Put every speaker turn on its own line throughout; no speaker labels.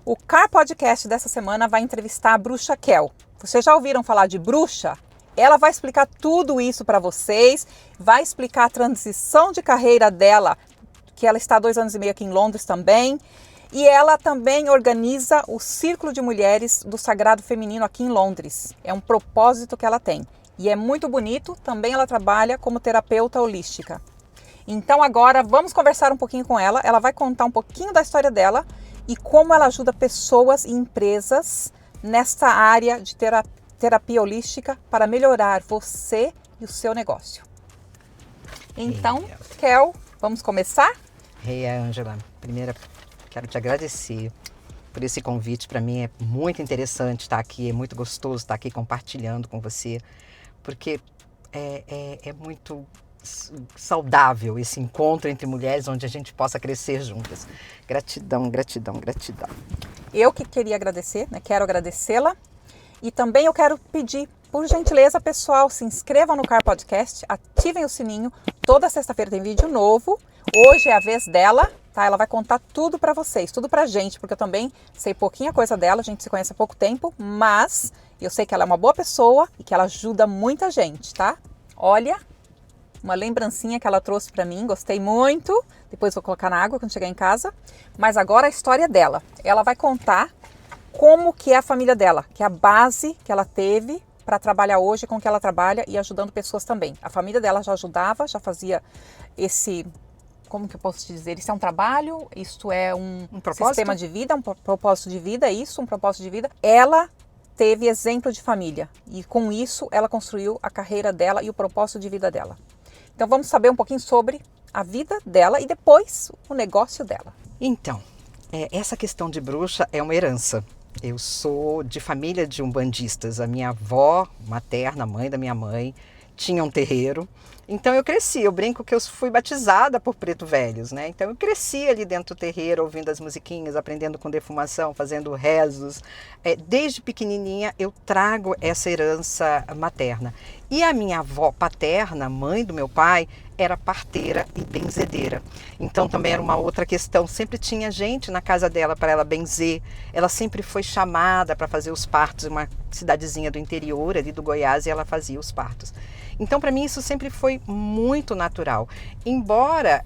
O Car Podcast dessa semana vai entrevistar a bruxa Kel. Vocês já ouviram falar de bruxa? Ela vai explicar tudo isso para vocês, vai explicar a transição de carreira dela, que ela está há 2 anos e meio aqui em Londres também. E ela também organiza o Círculo de Mulheres do Sagrado Feminino aqui em Londres. É um propósito que ela tem. E é muito bonito, também ela trabalha como terapeuta holística. Então agora vamos conversar um pouquinho com ela. Ela vai contar um pouquinho da história dela e como ela ajuda pessoas e empresas nesta área de terapia holística para melhorar você e o seu negócio. Então, Kel, vamos começar?
Ângela, primeiro quero te agradecer por esse convite. Para mim é muito interessante estar aqui, é muito gostoso estar aqui compartilhando com você, porque é muito saudável esse encontro entre mulheres onde a gente possa crescer juntas. Gratidão, gratidão, gratidão.
Eu que queria agradecer, quero agradecê-la. E também eu quero pedir, por gentileza, pessoal, se inscrevam no Car Podcast, ativem o sininho. Toda sexta-feira tem vídeo novo. Hoje é a vez dela, tá? Ela vai contar tudo pra vocês, tudo pra gente, porque eu também sei pouquinha coisa dela, a gente se conhece há pouco tempo, mas eu sei que ela é uma boa pessoa e que ela ajuda muita gente, tá? Olha, uma lembrancinha que ela trouxe pra mim, gostei muito. Depois vou colocar na água quando chegar em casa. Mas agora a história dela. Ela vai contar como que é a família dela, que é a base que ela teve para trabalhar hoje com o que ela trabalha e ajudando pessoas também. A família dela já ajudava, já fazia esse, como que eu posso te dizer? Isso é um trabalho, isso é um sistema de vida, um propósito de vida, isso, um propósito de vida. Ela teve exemplo de família e com isso ela construiu a carreira dela e o propósito de vida dela. Então vamos saber um pouquinho sobre a vida dela e depois o negócio dela.
Então, essa questão de bruxa é uma herança. Eu sou de família de umbandistas. A minha avó materna, mãe da minha mãe, tinha um terreiro. Então eu cresci, eu brinco que eu fui batizada por preto velhos, né? Então eu cresci ali dentro do terreiro, ouvindo as musiquinhas, aprendendo com defumação, fazendo rezos. Desde pequenininha eu trago essa herança materna. E a minha avó paterna, mãe do meu pai, era parteira e benzedeira. Então também era uma outra questão. Sempre tinha gente na casa dela para ela benzer. Ela sempre foi chamada para fazer os partos em uma cidadezinha do interior, ali do Goiás, e ela fazia os partos. Então, para mim, isso sempre foi muito natural. Embora,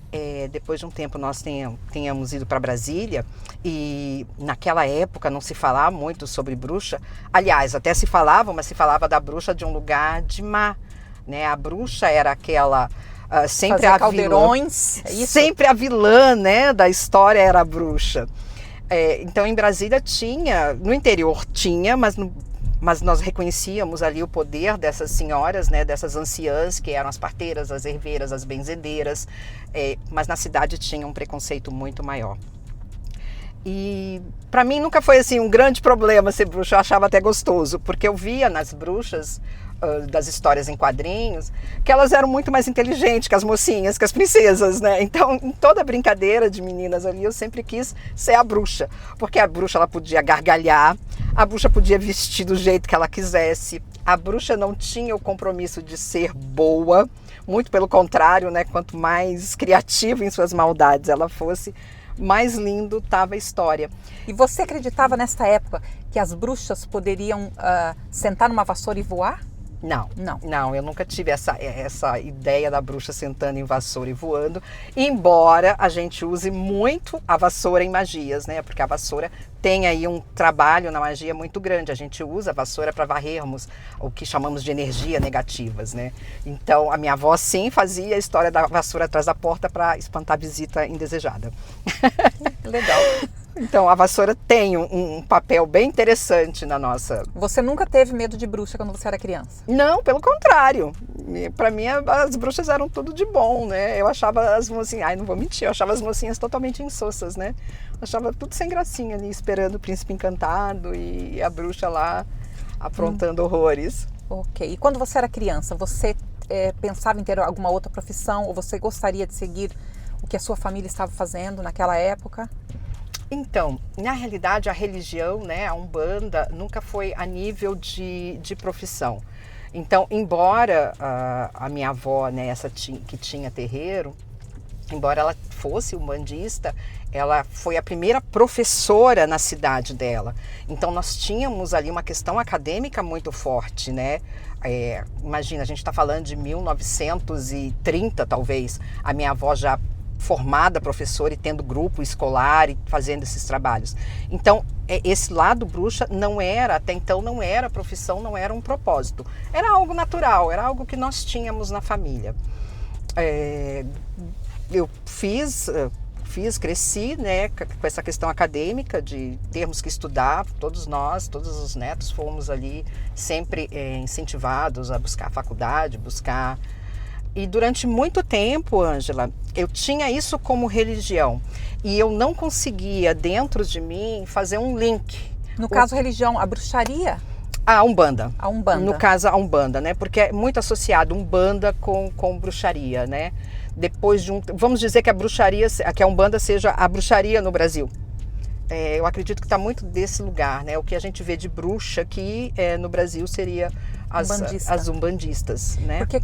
depois de um tempo, nós tenhamos ido para Brasília, e naquela época não se falava muito sobre bruxa. Aliás, até se falava, mas se falava da bruxa de um lugar de má, né? A bruxa era aquela... sempre
fazer caldeirões,
vilã, sempre a vilã, né, da história era a bruxa. Então, em Brasília tinha, no interior tinha, mas nós reconhecíamos ali o poder dessas senhoras, né, dessas anciãs, que eram as parteiras, as herveiras, as benzedeiras, mas na cidade tinha um preconceito muito maior. E para mim nunca foi assim um grande problema ser bruxa, eu achava até gostoso, porque eu via nas bruxas das histórias em quadrinhos que elas eram muito mais inteligentes que as mocinhas, que as princesas, né? Então, em toda brincadeira de meninas ali, eu sempre quis ser a bruxa, porque a bruxa ela podia gargalhar, a bruxa podia vestir do jeito que ela quisesse, a bruxa não tinha o compromisso de ser boa, muito pelo contrário, né? Quanto mais criativa em suas maldades ela fosse, mais lindo estava a história.
E você acreditava nesta época que as bruxas poderiam sentar numa vassoura e voar?
Não, eu nunca tive essa ideia da bruxa sentando em vassoura e voando, embora a gente use muito a vassoura em magias, né? Porque a vassoura tem aí um trabalho na magia muito grande. A gente usa a vassoura para varrermos o que chamamos de energia negativas, né? Então, a minha avó sim fazia a história da vassoura atrás da porta para espantar visita indesejada.
Legal.
Então, a vassoura tem um papel bem interessante na nossa...
Você nunca teve medo de bruxa quando você era criança?
Não, pelo contrário. Para mim, as bruxas eram tudo de bom, né? Eu achava as mocinhas... não vou mentir, eu achava as mocinhas totalmente insossas, né? Eu achava tudo sem gracinha ali, esperando o príncipe encantado e a bruxa lá aprontando horrores.
Ok. E quando você era criança, você pensava em ter alguma outra profissão ou você gostaria de seguir o que a sua família estava fazendo naquela época?
Então, na realidade, a religião, né, a Umbanda, nunca foi a nível de profissão. Então, embora a minha avó, né, que tinha terreiro, embora ela fosse umbandista, Ela foi a primeira professora na cidade dela. Então nós tínhamos ali uma questão acadêmica muito forte, né? Imagina, a gente está falando de 1930 talvez, a minha avó já formada professora e tendo grupo escolar e fazendo esses trabalhos. Então esse lado bruxa não era, até então não era profissão, não era um propósito. Era algo natural, era algo que nós tínhamos na família. Eu cresci, né, com essa questão acadêmica de termos que estudar, todos nós, todos os netos fomos ali sempre incentivados a buscar faculdade, E durante muito tempo, Ângela, eu tinha isso como religião e eu não conseguia dentro de mim fazer um link.
No caso, religião, a bruxaria?
A Umbanda.
A Umbanda.
No caso, a Umbanda, né, porque é muito associado Umbanda com bruxaria, né? Depois de vamos dizer que que a Umbanda seja a bruxaria no Brasil. Eu acredito que está muito desse lugar, né? O que a gente vê de bruxa aqui no Brasil seria as umbandistas, né?
Porque,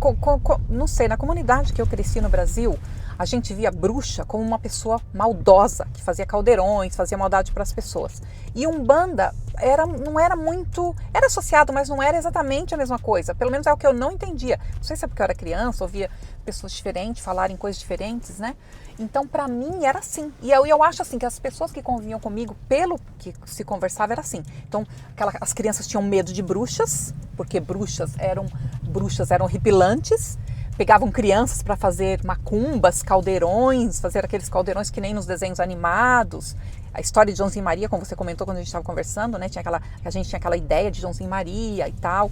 não sei, na comunidade que eu cresci no Brasil, a gente via bruxa como uma pessoa maldosa, que fazia caldeirões, fazia maldade para as pessoas. E Umbanda não era muito... Era associado, mas não era exatamente a mesma coisa. Pelo menos é o que eu não entendia. Não sei se é porque eu era criança, ouvia pessoas diferentes falarem coisas diferentes, né? Então, para mim, era assim. E eu acho assim que as pessoas que conviviam comigo, pelo que se conversava, era assim. Então, as crianças tinham medo de bruxas, porque bruxas eram horripilantes. Pegavam crianças para fazer macumbas, caldeirões, fazer aqueles caldeirões que nem nos desenhos animados. A história de Joãozinho e Maria, como você comentou quando a gente estava conversando, né? A gente tinha aquela ideia de Joãozinho e Maria e tal.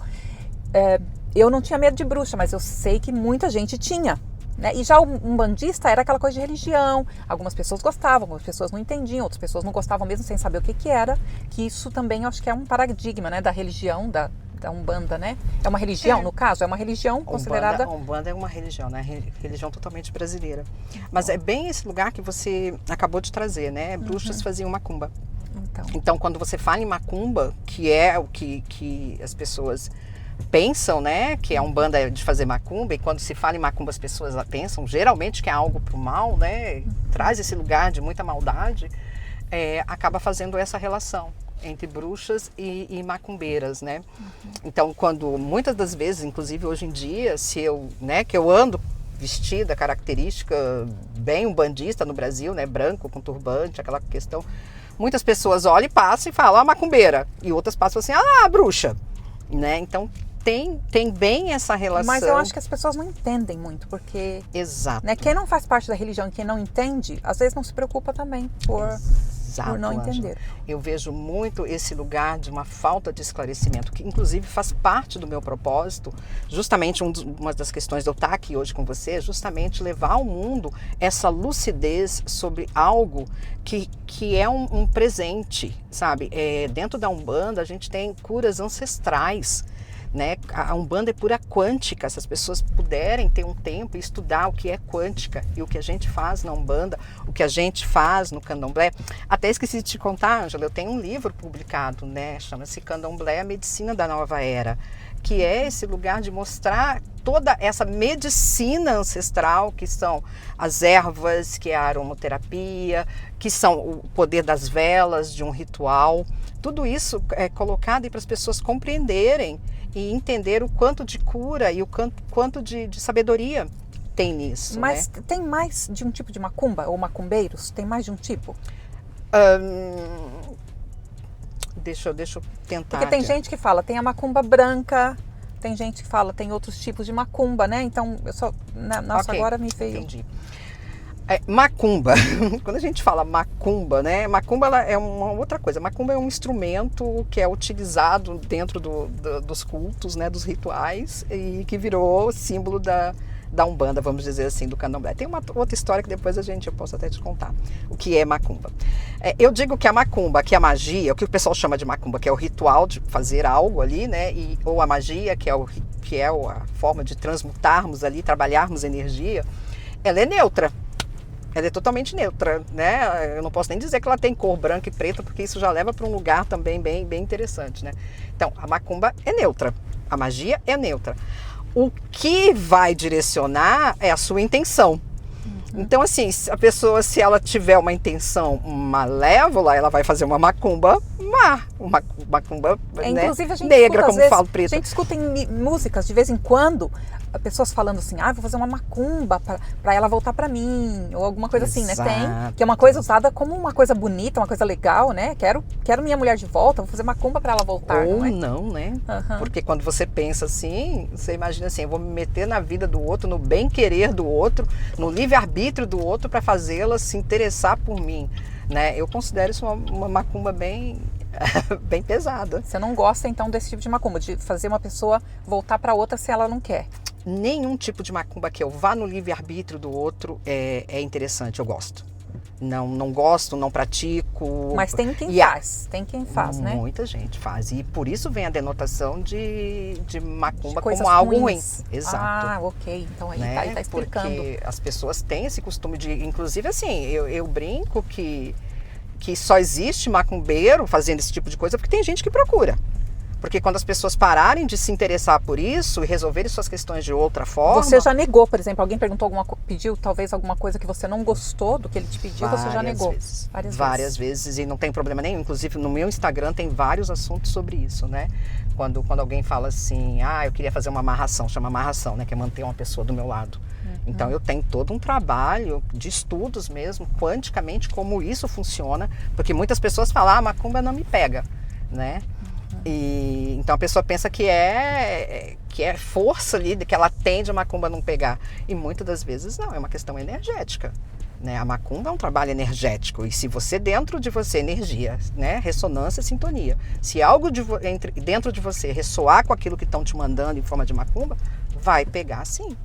Eu não tinha medo de bruxa, mas eu sei que muita gente tinha. Né? E já o umbandista era aquela coisa de religião. Algumas pessoas gostavam, algumas pessoas não entendiam, outras pessoas não gostavam mesmo sem saber o que era. Que isso também eu acho que é um paradigma, né, da religião, da Umbanda, né? É uma religião, no caso? É uma religião considerada...
Umbanda é uma religião, né? Religião totalmente brasileira. Mas é bem esse lugar que você acabou de trazer, né? Bruxas faziam macumba. Então, quando você fala em macumba, que é o que as pessoas pensam, né, que a Umbanda é de fazer macumba, e quando se fala em macumba as pessoas pensam geralmente que é algo pro mal, né, traz esse lugar de muita maldade, acaba fazendo essa relação entre bruxas e macumbeiras, né. Então, quando muitas das vezes, inclusive hoje em dia, que eu ando vestida, característica bem umbandista no Brasil, né, branco com turbante, aquela questão, muitas pessoas olham e passam e falam, macumbeira, e outras passam assim, bruxa, né, então tem bem essa relação.
Mas eu acho que as pessoas não entendem muito, porque...
Exato.
Né, quem não faz parte da religião e quem não entende, às vezes não se preocupa também por não entender.
Eu vejo muito esse lugar de uma falta de esclarecimento, que inclusive faz parte do meu propósito, justamente uma das questões de eu estar aqui hoje com você, é justamente levar ao mundo essa lucidez sobre algo que é um presente, sabe? Dentro da Umbanda a gente tem curas ancestrais, né? A Umbanda é pura quântica. Se as pessoas puderem ter um tempo e estudar o que é quântica e o que a gente faz na Umbanda, o que a gente faz no Candomblé. Até esqueci de te contar, Ângela, eu tenho um livro publicado, né? Chama-se Candomblé, a Medicina da Nova Era, que é esse lugar de mostrar toda essa medicina ancestral, que são as ervas, que é a aromaterapia, que são o poder das velas, de um ritual. Tudo isso é colocado para as pessoas compreenderem e entender o quanto de cura e o quanto de sabedoria tem nisso.
Mas tem mais de um tipo de macumba ou macumbeiros? Tem mais de um tipo?
Deixa eu tentar.
Porque tem gente que fala, tem a macumba branca, tem gente que fala, tem outros tipos de macumba, né? Então, agora me veio...
Entendi. Macumba, quando a gente fala macumba, né? Macumba ela é uma outra coisa. Macumba é um instrumento que é utilizado dentro dos cultos, né? Dos rituais, e que virou símbolo da Umbanda, vamos dizer assim, do Candomblé. Tem uma outra história que depois eu posso até te contar o que é macumba. Eu digo que a macumba, que é a magia, o que o pessoal chama de macumba, que é o ritual de fazer algo ali, né? Ou a magia, que é a forma de transmutarmos ali, trabalharmos energia, ela é neutra. Ela é totalmente neutra, né? Eu não posso nem dizer que ela tem cor branca e preta, porque isso já leva para um lugar também bem interessante, né? Então, a macumba é neutra, a magia é neutra. O que vai direcionar é a sua intenção. Então, assim, a pessoa, se ela tiver uma intenção malévola, ela vai fazer uma macumba má, uma macumba, né,
inclusive a gente
negra,
escuta,
como
às vezes,
falo, preta.
A gente escuta em músicas, de vez em quando, pessoas falando assim, vou fazer uma macumba para ela voltar para mim, ou alguma coisa assim, né? Tem, que é uma coisa usada como uma coisa bonita, uma coisa legal, né? Quero minha mulher de volta, vou fazer macumba para ela voltar,
ou
não é?
Não, né? Porque quando você pensa assim, você imagina assim, eu vou me meter na vida do outro, no bem-querer do outro, no livre-arbítrio do outro para fazê-la se interessar por mim, né? Eu considero isso uma macumba bem bem pesada.
Você não gosta então desse tipo de macumba, de fazer uma pessoa voltar para outra se ela não quer?
Nenhum tipo de macumba que eu vá no livre-arbítrio do outro é interessante, eu gosto. Não gosto, não pratico.
Mas tem quem faz, né?
Muita gente faz. E por isso vem a denotação de macumba como
algo
ruim. Exato.
Ok. Então aí
né?
tá explicando.
Porque as pessoas têm esse costume de... Inclusive, assim, eu brinco que só existe macumbeiro fazendo esse tipo de coisa porque tem gente que procura. Porque quando as pessoas pararem de se interessar por isso e resolverem suas questões de outra forma...
Você já negou, por exemplo, alguém pediu talvez alguma coisa que você não gostou do que ele te pediu, você já negou?
Várias vezes e não tem problema nenhum. Inclusive no meu Instagram tem vários assuntos sobre isso, né? Quando alguém fala assim, eu queria fazer uma amarração, chama amarração, né? Que é manter uma pessoa do meu lado. Então eu tenho todo um trabalho de estudos mesmo, quanticamente, como isso funciona, porque muitas pessoas falam, macumba não me pega, né? E então a pessoa pensa que é força ali, que ela tende a macumba não pegar. E muitas das vezes não, é uma questão energética. Né? A macumba é um trabalho energético. E se você, dentro de você, energia, né? Ressonância, sintonia. Se algo dentro de você ressoar com aquilo que estão te mandando em forma de macumba, vai pegar sim.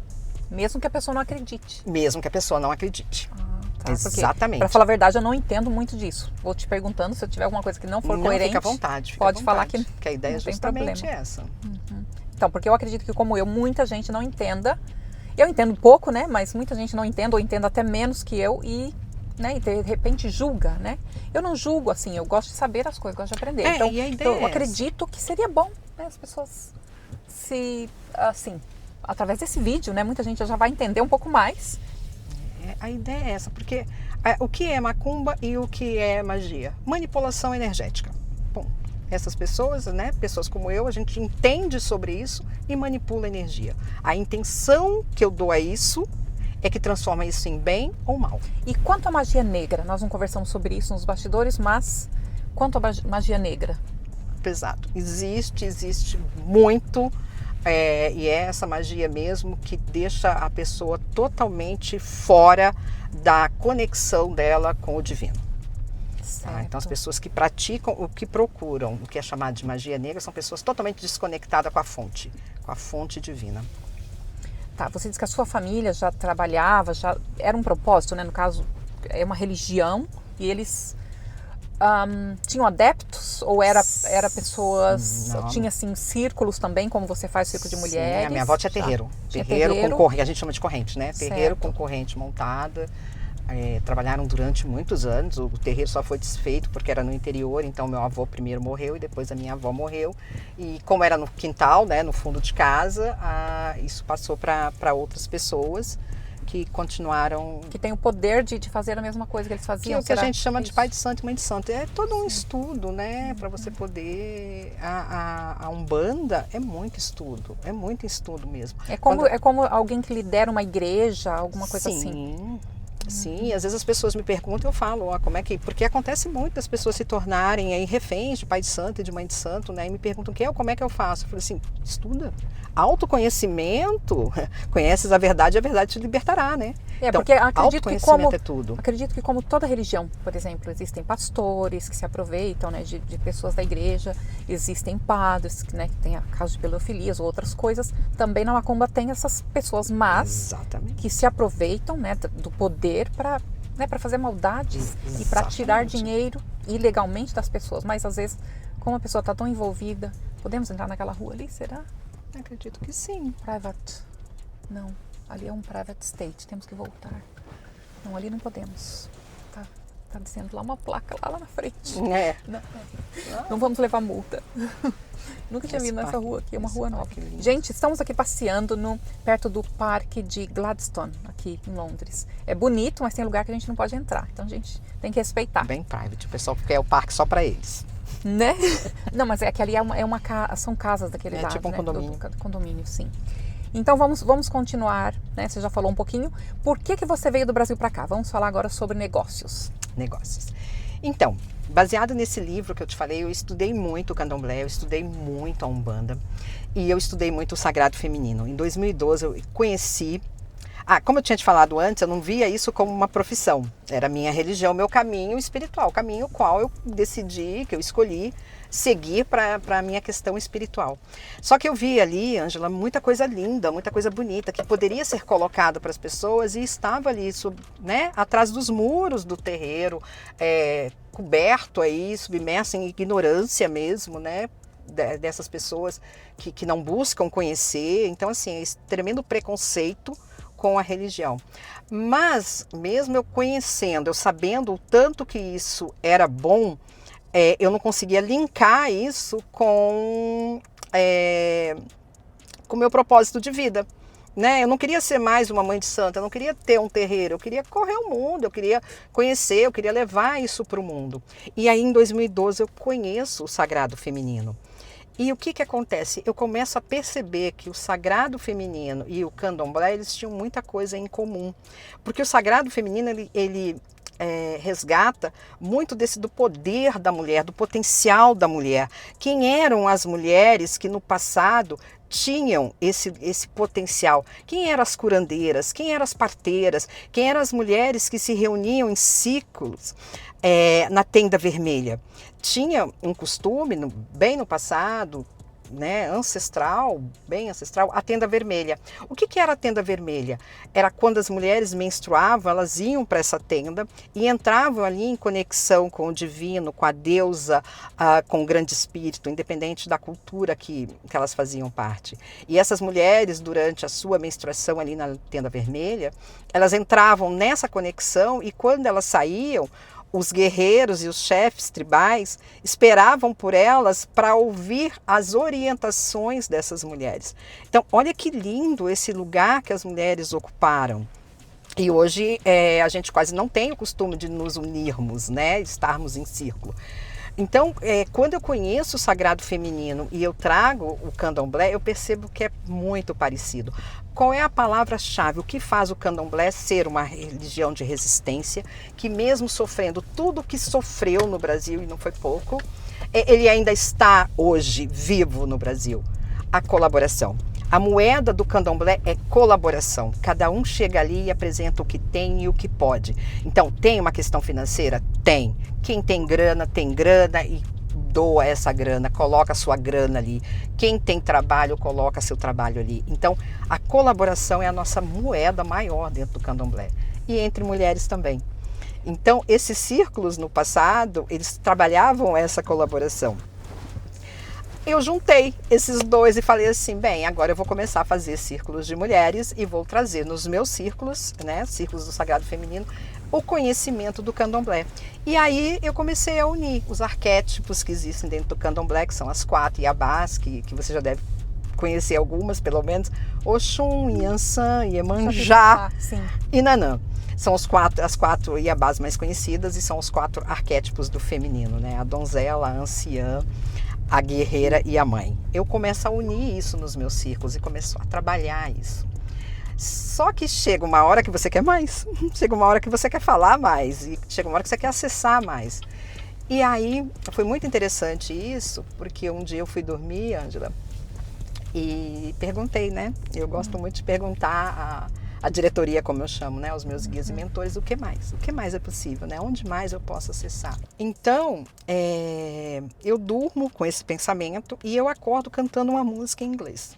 Mesmo que a pessoa não acredite.
Mesmo que a pessoa não acredite.
Tá,
exatamente.
Para falar a verdade, eu não entendo muito disso. Vou te perguntando, se eu tiver alguma coisa que não for coerente,
fica à vontade,
pode falar que
a ideia é justamente essa.
Então, porque eu acredito que, como eu, muita gente não entenda. Eu entendo pouco, né? Mas muita gente não entende, ou entende até menos que eu e de repente julga, né? Eu não julgo, assim, eu gosto de saber as coisas, gosto de aprender. Então, eu acredito que seria bom, né? As pessoas assim, através desse vídeo, né? Muita gente já vai entender um pouco mais.
A ideia é essa, porque o que é macumba e o que é magia? Manipulação energética. Bom, essas pessoas, né, pessoas como eu, a gente entende sobre isso e manipula a energia. A intenção que eu dou a isso é que transforma isso em bem ou mal. E
quanto à magia negra? Nós não conversamos sobre isso nos bastidores, mas quanto à magia negra?
Pesado. Existe muito. E é essa magia mesmo que deixa a pessoa totalmente fora da conexão dela com o divino. Tá? Então as pessoas que praticam, o que procuram, o que é chamado de magia negra, são pessoas totalmente desconectadas com a fonte divina.
Tá, você disse que a sua família já trabalhava, já era um propósito, né? No caso, é uma religião e eles... tinham adeptos ou era pessoas,
não.
Tinha assim círculos também, como você faz círculo de mulheres?
A minha avó tinha terreiro. Terreiro com corrente, a gente chama de corrente, né? Terreiro com corrente montada. Trabalharam durante muitos anos, o terreiro só foi desfeito porque era no interior, então meu avô primeiro morreu e depois a minha avó morreu. E como era no quintal, né, no fundo de casa, isso passou para outras pessoas que continuaram...
Que tem o poder de fazer a mesma coisa que eles faziam.
Que é o que a gente chama de pai de santo e mãe de santo. É todo um estudo, né? Para você poder... A Umbanda é muito estudo mesmo.
É como alguém que lidera uma igreja, alguma coisa assim.
Sim, às vezes as pessoas me perguntam, eu falo, como é que... Porque acontece muito das pessoas se tornarem aí reféns de pai de santo e de mãe de santo, né? E me perguntam, como é que eu faço? Eu falo assim, estuda. Autoconhecimento, conheces a verdade te libertará, né? Então,
porque
autoconhecimento é tudo.
Acredito que como toda religião, por exemplo, existem pastores que se aproveitam, né, de pessoas da igreja, existem padres, né, que tem a caso de pedofilias ou outras coisas. Também na macumba tem essas pessoas más que se aproveitam, né, do poder para fazer maldades e para tirar dinheiro ilegalmente das pessoas. Mas às vezes, como a pessoa está tão envolvida, podemos entrar naquela rua ali, será?
Acredito que sim.
Private. Não, ali é um private state, temos que voltar. Não, ali não podemos. Tá tá dizendo lá uma placa lá na frente.
É.
Não vamos levar multa. Nunca tinha vindo nessa rua aqui, é uma rua nova. Gente, estamos aqui passeando perto do parque de Gladstone, aqui em Londres. É bonito, mas tem lugar que a gente não pode entrar, então a gente tem que respeitar.
Bem private, o pessoal quer o parque só para eles.
Né? Não, mas é que ali são casas daquele lado,
tipo um condomínio.
Do condomínio, sim. Então vamos continuar, né? Você já falou um pouquinho. Por que você veio do Brasil para cá? Vamos falar agora sobre negócios.
Negócios. Então, baseado nesse livro que eu te falei, eu estudei muito o candomblé, eu estudei muito a Umbanda e eu estudei muito o Sagrado Feminino. Em 2012 eu conheci... como eu tinha te falado antes, eu não via isso como uma profissão. Era a minha religião, meu caminho espiritual, o caminho qual eu decidi, que eu escolhi seguir para a minha questão espiritual. Só que eu vi ali, Ângela, muita coisa linda, muita coisa bonita, que poderia ser colocada para as pessoas e estava ali, né, atrás dos muros do terreiro, coberto aí, submerso em ignorância mesmo, né, dessas pessoas que não buscam conhecer. Então, assim, esse tremendo preconceito com a religião. Mas, mesmo eu conhecendo, eu sabendo o tanto que isso era bom, eu não conseguia linkar isso com o meu propósito de vida. Né? Eu não queria ser mais uma mãe de santa, eu não queria ter um terreiro, eu queria correr o mundo, eu queria conhecer, eu queria levar isso para o mundo. E aí, em 2012, eu conheço o Sagrado Feminino. E o que acontece? Eu começo a perceber que o Sagrado Feminino e o Candomblé, eles tinham muita coisa em comum. Porque o Sagrado Feminino, ele resgata muito do poder da mulher, do potencial da mulher. Quem eram as mulheres que no passado tinham esse potencial? Quem eram as curandeiras? Quem eram as parteiras? Quem eram as mulheres que se reuniam em ciclos na tenda vermelha? Tinha um costume, bem no passado, né, ancestral, bem ancestral, a tenda vermelha. O que era a tenda vermelha? Era quando as mulheres menstruavam, elas iam para essa tenda e entravam ali em conexão com o divino, com a deusa, com o grande espírito, independente da cultura que elas faziam parte. E essas mulheres, durante a sua menstruação ali na tenda vermelha, elas entravam nessa conexão e quando elas saíam, os guerreiros e os chefes tribais esperavam por elas para ouvir as orientações dessas mulheres. Então, olha que lindo esse lugar que as mulheres ocuparam. E hoje a gente quase não tem o costume de nos unirmos, né? Estarmos em círculo. Então, quando eu conheço o Sagrado Feminino e eu trago o Candomblé, eu percebo que é muito parecido. Qual é a palavra-chave? O que faz o Candomblé ser uma religião de resistência, que mesmo sofrendo tudo o que sofreu no Brasil, e não foi pouco, ele ainda está hoje vivo no Brasil? A colaboração. A moeda do Candomblé é colaboração. Cada um chega ali e apresenta o que tem e o que pode. Então, tem uma questão financeira? Tem. Quem tem grana e doa essa grana, coloca a sua grana ali. Quem tem trabalho, coloca seu trabalho ali. Então, a colaboração é a nossa moeda maior dentro do Candomblé. E entre mulheres também. Então, esses círculos no passado, eles trabalhavam essa colaboração. Eu juntei esses dois e falei assim, bem, agora eu vou começar a fazer círculos de mulheres e vou trazer nos meus círculos, né, círculos do Sagrado Feminino, o conhecimento do Candomblé. E aí eu comecei a unir os arquétipos que existem dentro do Candomblé, que são as 4 Iabás, que você já deve conhecer algumas, pelo menos, Oxum, Yansan, Iemanjá e Nanã. São as 4 Iabás mais conhecidas e são os 4 arquétipos do feminino, né, a donzela, a anciã, a guerreira e a mãe. Eu começo a unir isso nos meus círculos e começo a trabalhar isso. Só que chega uma hora que você quer mais, chega uma hora que você quer falar mais e chega uma hora que você quer acessar mais. E aí foi muito interessante isso, porque um dia eu fui dormir, Ângela, e perguntei, né? Eu gosto muito de perguntar a diretoria, como eu chamo, né, aos meus guias e mentores, o que mais é possível, né, onde mais eu posso acessar. Então, eu durmo com esse pensamento e eu acordo cantando uma música em inglês.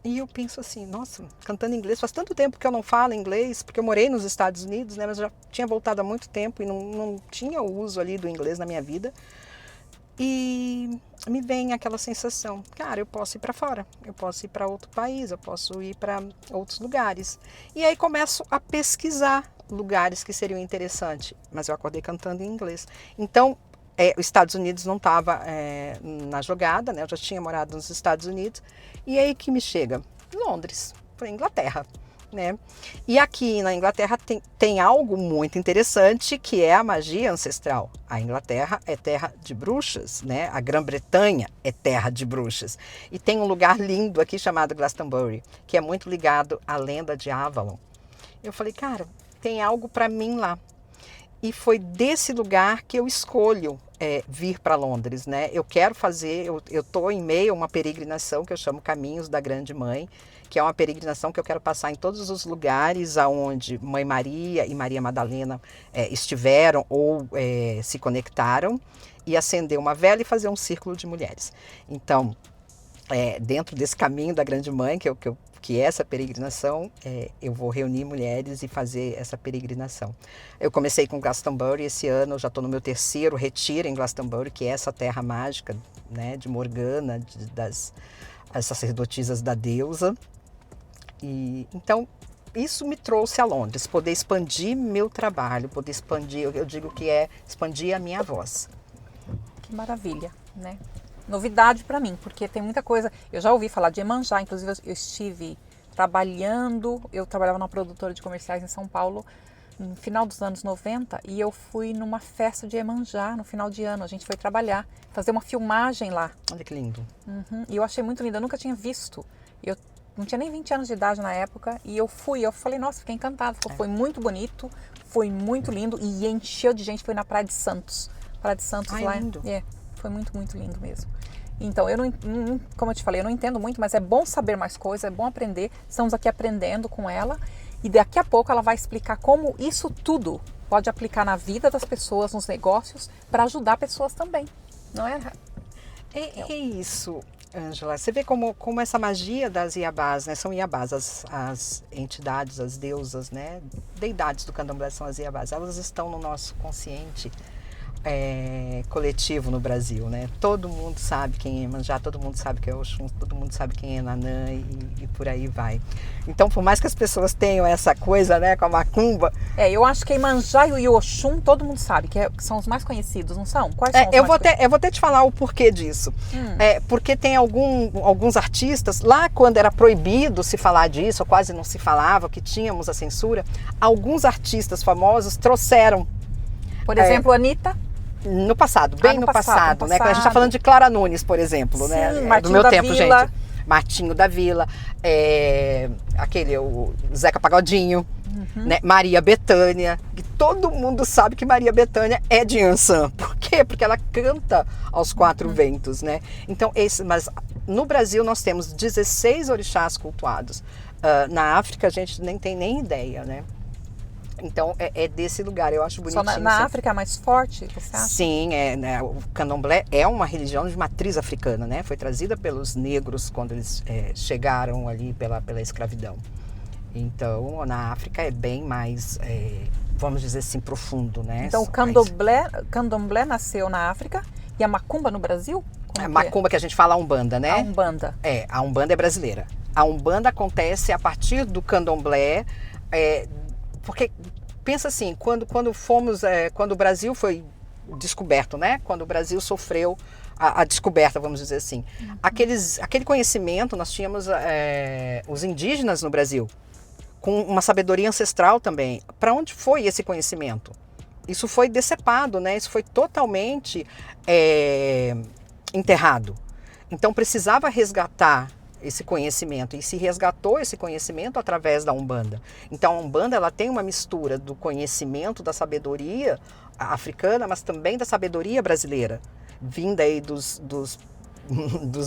E eu penso assim, nossa, cantando em inglês, faz tanto tempo que eu não falo inglês, porque eu morei nos Estados Unidos, né, mas eu já tinha voltado há muito tempo e não tinha o uso ali do inglês na minha vida. E me vem aquela sensação, cara, eu posso ir para fora, eu posso ir para outro país, eu posso ir para outros lugares. E aí começo a pesquisar lugares que seriam interessantes, mas eu acordei cantando em inglês. Então, os Estados Unidos não estava na jogada, né? Eu já tinha morado nos Estados Unidos. E aí que me chega? Londres, para Inglaterra, né? E aqui na Inglaterra tem algo muito interessante, que é a magia ancestral. A Inglaterra é terra de bruxas, né? A Grã-Bretanha é terra de bruxas. E tem um lugar lindo aqui chamado Glastonbury, que é muito ligado à lenda de Avalon. Eu falei, cara, tem algo para mim lá. E foi desse lugar que eu escolho vir para Londres, né? Eu quero fazer, eu estou em meio a uma peregrinação que eu chamo Caminhos da Grande Mãe, que é uma peregrinação que eu quero passar em todos os lugares aonde Mãe Maria e Maria Madalena estiveram ou se conectaram, e acender uma vela e fazer um círculo de mulheres. Então, dentro desse Caminho da Grande Mãe, que é essa peregrinação, eu vou reunir mulheres e fazer essa peregrinação. Eu comecei com Glastonbury esse ano, eu já estou no meu 3º retiro em Glastonbury, que é essa terra mágica, né, de Morgana, das as sacerdotisas da deusa. E então isso me trouxe a Londres, poder expandir meu trabalho, poder expandir, eu digo que é expandir a minha voz.
Que maravilha, né? Novidade para mim, porque tem muita coisa. Eu já ouvi falar de Iemanjá, inclusive eu estive trabalhando, eu trabalhava numa produtora de comerciais em São Paulo no final dos anos 90 e eu fui numa festa de Iemanjá no final de ano. A gente foi trabalhar, fazer uma filmagem lá.
Olha que lindo.
E eu achei muito lindo, eu nunca tinha visto. Eu não tinha nem 20 anos de idade na época e eu falei, nossa, fiquei encantada. Foi muito bonito, foi muito lindo e encheu de gente, foi na Praia de Santos. Praia de Santos lá.
Lindo.
Foi muito, muito lindo mesmo. Então, eu não, como eu te falei, eu não entendo muito, mas é bom saber mais coisas, é bom aprender. Estamos aqui aprendendo com ela e daqui a pouco ela vai explicar como isso tudo pode aplicar na vida das pessoas, nos negócios, para ajudar pessoas também, não é?
É isso, Ângela. Você vê como essa magia das Iabás, né? São Iabás, as entidades, as deusas, né? Deidades do candomblé são as Iabás. Elas estão no nosso consciente coletivo no Brasil, né? Todo mundo sabe quem é Iemanjá, todo mundo sabe quem é Oxum, todo mundo sabe quem é Nanã e por aí vai. Então, por mais que as pessoas tenham essa coisa, né, com a macumba...
eu acho que Iemanjá e o Oxum todo mundo sabe, que são os mais conhecidos, não são? Quais são os
eu
mais
vou até te falar o porquê disso. Porque tem alguns artistas, lá quando era proibido se falar disso, ou quase não se falava, que tínhamos a censura, alguns artistas famosos trouxeram...
Por exemplo, Anitta?
No passado, bem no passado, né? Quando a gente está falando de Clara Nunes, por exemplo,
sim,
né? Do meu
da
tempo,
Vila.
gente. Martinho da Vila, o Zeca Pagodinho, né? Maria Bethânia, que todo mundo sabe que Maria Bethânia é de Iansã. Por quê? Porque ela canta aos 4 ventos, né? Então, mas no Brasil nós temos 16 orixás cultuados. Na África a gente nem tem nem ideia, né? Então, é desse lugar, eu acho bonitinho.
Só na África é mais forte, você acha?
Sim, né, o candomblé é uma religião de matriz africana, né? Foi trazida pelos negros quando eles chegaram ali pela escravidão. Então, na África é bem mais, vamos dizer assim, profundo, né?
Então, o candomblé nasceu na África e a macumba no Brasil?
A macumba que a gente fala a Umbanda, né?
A Umbanda.
A Umbanda é brasileira. A Umbanda acontece a partir do candomblé, porque pensa assim, quando o Brasil foi descoberto, né? Quando o Brasil sofreu a descoberta, vamos dizer assim, aquele conhecimento, nós tínhamos os indígenas no Brasil, com uma sabedoria ancestral também. Para onde foi esse conhecimento? Isso foi decepado, né? Isso foi totalmente enterrado. Então precisava resgatar esse conhecimento, e se resgatou esse conhecimento através da Umbanda. Então a Umbanda, ela tem uma mistura do conhecimento, da sabedoria africana, mas também da sabedoria brasileira, vinda aí dos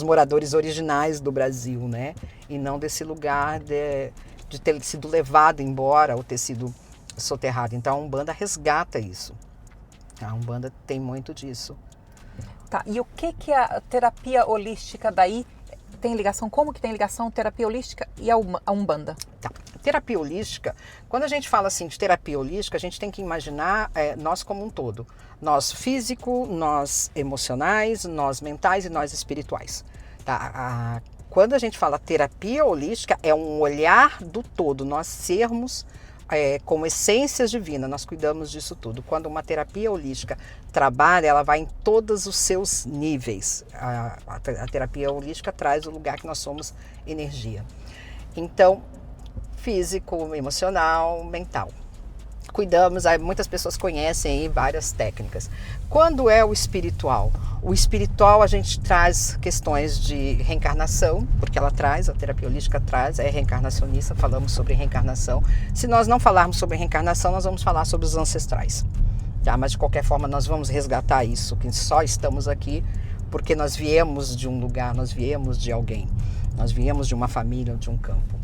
moradores originais do Brasil, né? E não desse lugar de ter sido levado embora ou ter sido soterrado. Então a Umbanda resgata isso. A Umbanda tem muito disso.
Tá, e o que a terapia holística daí tem ligação? Como que tem ligação terapia holística e a Umbanda?
Tá. Terapia holística, quando a gente fala assim de terapia holística, a gente tem que imaginar nós como um todo. Nós físico, nós emocionais, nós mentais e nós espirituais. Tá? Quando a gente fala terapia holística, é um olhar do todo, nós sermos como essências divinas, nós cuidamos disso tudo. Quando uma terapia holística trabalha, ela vai em todos os seus níveis. A terapia holística traz o lugar que nós somos energia. Então, físico, emocional, mental. Cuidamos, muitas pessoas conhecem aí várias técnicas. Quando é o espiritual? O espiritual a gente traz questões de reencarnação, porque ela traz, a terapia holística traz, é reencarnacionista, falamos sobre reencarnação. Se nós não falarmos sobre reencarnação, nós vamos falar sobre os ancestrais. Tá? Mas de qualquer forma nós vamos resgatar isso, que só estamos aqui porque nós viemos de um lugar, nós viemos de alguém, nós viemos de uma família, de um campo.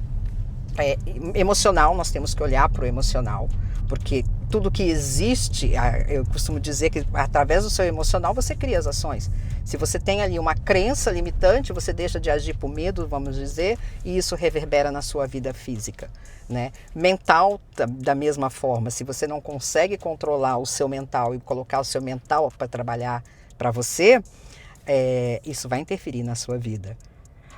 Emocional, nós temos que olhar para o emocional, porque tudo que existe, eu costumo dizer que através do seu emocional você cria as ações. Se você tem ali uma crença limitante, você deixa de agir por medo, vamos dizer, e isso reverbera na sua vida física, né? Mental, da mesma forma, se você não consegue controlar o seu mental e colocar o seu mental para trabalhar para você, isso vai interferir na sua vida.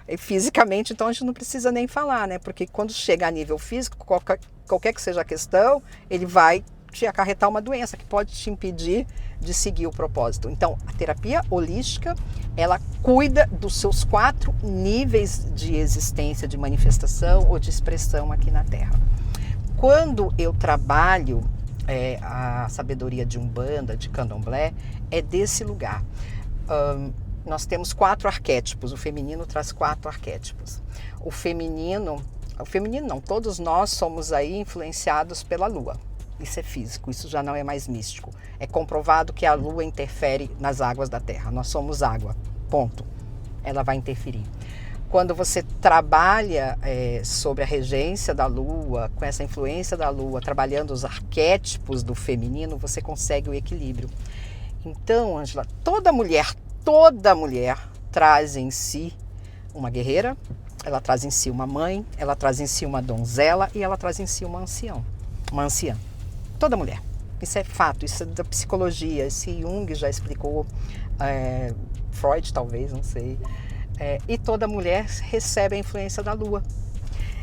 E fisicamente, então, a gente não precisa nem falar, né? Porque quando chega a nível físico, qualquer que seja a questão, ele vai te acarretar uma doença que pode te impedir de seguir o propósito. Então, a terapia holística, ela cuida dos seus 4 níveis de existência, de manifestação ou de expressão aqui na Terra. Quando eu trabalho a sabedoria de Umbanda, de Candomblé, é desse lugar. Nós temos 4 arquétipos, o feminino traz 4 arquétipos. O feminino não, todos nós somos aí influenciados pela lua. Isso é físico, isso já não é mais místico. É comprovado que a lua interfere nas águas da terra, nós somos água, ponto. Ela vai interferir. Quando você trabalha sobre a regência da lua, com essa influência da lua, trabalhando os arquétipos do feminino, você consegue o equilíbrio. Então, Ângela, toda mulher traz em si uma guerreira, ela traz em si uma mãe, ela traz em si uma donzela e ela traz em si uma anciã. Toda mulher. Isso é fato, isso é da psicologia. Esse Jung já explicou, Freud talvez, não sei. E toda mulher recebe a influência da lua.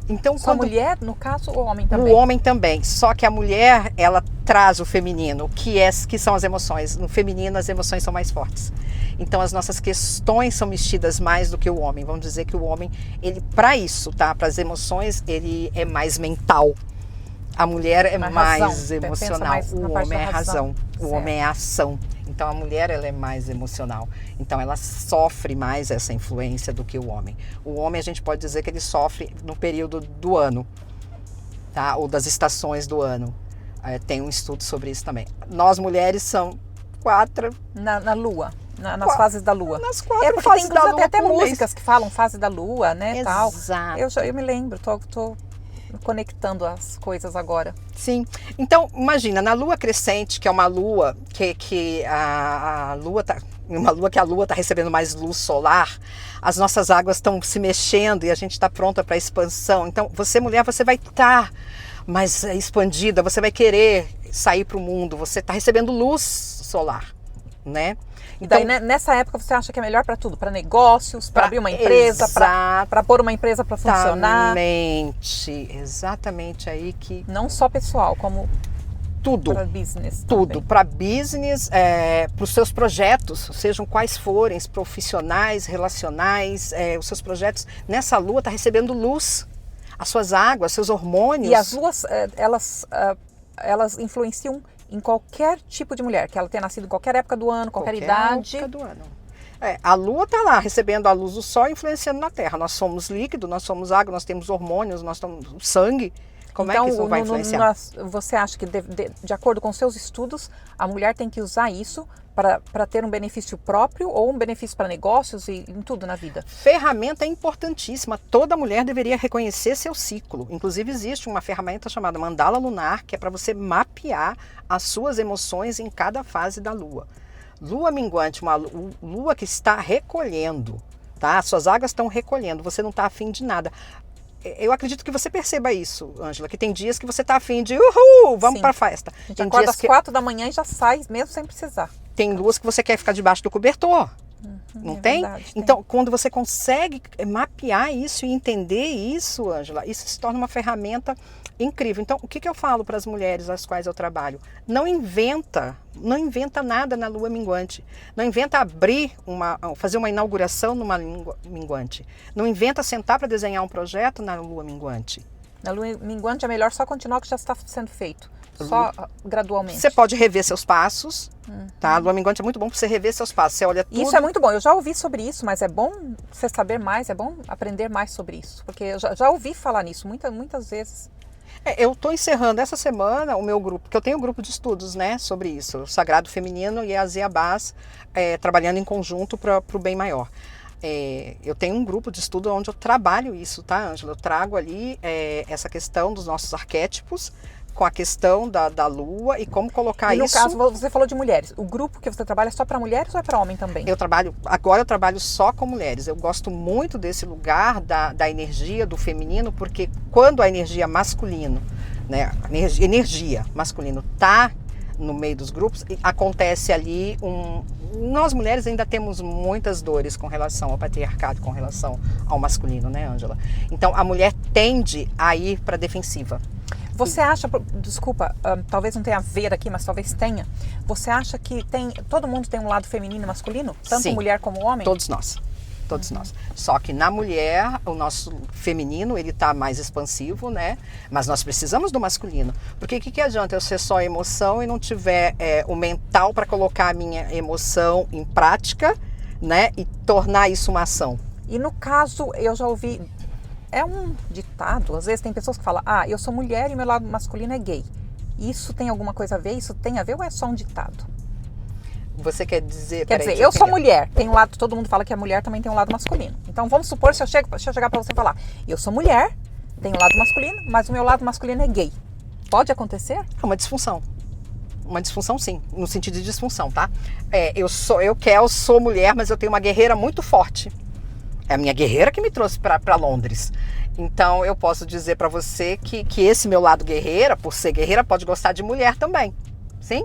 Então,
só mulher, no caso, ou homem também?
O homem também, só que a mulher, ela traz o feminino, que são as emoções. No feminino, as emoções são mais fortes. Então, as nossas questões são mexidas mais do que o homem. Vamos dizer que o homem, ele para isso, tá? Para as emoções, ele é mais mental. A mulher é mais emocional. O homem é razão. O homem é ação. Então, a mulher, ela é mais emocional. Então, ela sofre mais essa influência do que o homem. O homem, a gente pode dizer que ele sofre no período do ano, tá? Ou das estações do ano. Tem um estudo sobre isso também. Nós, mulheres, são 4...
Na lua. Nas fases da lua.
Nas 4 fases da lua.
Tem até músicas que falam fase da lua, né?
Exato.
Eu me lembro, tô conectando as coisas agora.
Sim. Então, imagina, na lua crescente, que é uma lua que a lua tá, uma lua que a lua está recebendo mais luz solar, as nossas águas estão se mexendo e a gente está pronta para a expansão. Então, você mulher, você vai estar mais expandida, você vai querer sair para o mundo, você está recebendo luz solar, né?
Então, daí, nessa época, você acha que é melhor para tudo? Para negócios, para abrir uma empresa, para pôr uma empresa para funcionar?
Exatamente aí que...
Não só pessoal, como
tudo.
Para business.
Tudo. Para business, para os seus projetos, sejam quais forem, profissionais, relacionais, os seus projetos. Nessa lua está recebendo luz. As suas águas, seus hormônios.
E as luas, elas influenciam em qualquer tipo de mulher, que ela tenha nascido em qualquer época do ano, qualquer idade.
Época do ano. A lua está lá, recebendo a luz do sol, influenciando na terra. Nós somos líquido, nós somos água, nós temos hormônios, nós temos sangue. Como é que isso vai influenciar?
Você acha que, de acordo com seus estudos, a mulher tem que usar isso para ter um benefício próprio ou um benefício para negócios e em tudo na vida?
Ferramenta é importantíssima. Toda mulher deveria reconhecer seu ciclo. Inclusive, existe uma ferramenta chamada Mandala Lunar, que é para você mapear as suas emoções em cada fase da lua. Lua minguante, uma lua que está recolhendo, tá? Suas águas estão recolhendo, você não está afim de nada. Eu acredito que você perceba isso, Ângela, que tem dias que você está afim de vamos para a festa.
A gente acorda às 4 da manhã e já sai, mesmo sem precisar.
Tem luas que você quer ficar debaixo do cobertor. Não tem?
Verdade,
então, quando você consegue mapear isso e entender isso, Ângela, isso se torna uma ferramenta Incrível. Então, o que eu falo para as mulheres às quais eu trabalho? Não inventa nada na lua minguante. Não inventa fazer uma inauguração numa lua minguante. Não inventa sentar para desenhar um projeto na lua minguante.
Na lua minguante é melhor só continuar o que já está sendo feito, só gradualmente.
Você pode rever seus passos, tá? A lua minguante é muito bom para você rever seus passos. Você olha tudo.
Isso é muito bom. Eu já ouvi sobre isso, mas é bom você saber mais, é bom aprender mais sobre isso, porque eu já ouvi falar nisso muitas vezes.
Eu estou encerrando essa semana o meu grupo, porque eu tenho um grupo de estudos, né, sobre isso, o Sagrado Feminino e as Iabás, trabalhando em conjunto para o bem maior. Eu tenho um grupo de estudo onde eu trabalho isso, tá, Ângela? Eu trago ali essa questão dos nossos arquétipos com a questão da lua e como colocar isso...
E no caso, você falou de mulheres. O grupo que você trabalha é só para mulheres ou é para homem também?
Agora eu trabalho só com mulheres. Eu gosto muito desse lugar da energia do feminino, porque quando a energia masculina, né, energia masculino tá no meio dos grupos, acontece ali nós mulheres ainda temos muitas dores com relação ao patriarcado, com relação ao masculino, né, Ângela? Então a mulher tende a ir para a defensiva.
Você acha, desculpa, talvez não tenha a ver aqui, mas talvez tenha. Você acha que todo mundo tem um lado feminino e masculino? Tanto
Sim,
mulher como homem?
Todos nós. Só que na mulher, o nosso feminino, ele tá mais expansivo, né? Mas nós precisamos do masculino. Porque o que adianta eu ser só emoção e não tiver o mental para colocar a minha emoção em prática, né? E tornar isso uma ação.
E no caso, eu já ouvi... É um ditado, às vezes tem pessoas que falam, eu sou mulher e meu lado masculino é gay. Isso tem alguma coisa a ver? Isso tem a ver ou é só um ditado?
Você quer dizer...
Quer dizer, eu sou mulher, tem um lado, todo mundo fala que a mulher também tem um lado masculino. Então vamos supor, se eu chegar pra você e falar, eu sou mulher, tenho um lado masculino, mas o meu lado masculino é gay. Pode acontecer?
É uma disfunção. Uma disfunção, sim, no sentido de disfunção, tá? Eu sou mulher, mas eu tenho uma guerreira muito forte. É a minha guerreira que me trouxe para Londres. Então eu posso dizer para você que esse meu lado guerreira, por ser guerreira, pode gostar de mulher também. Sim?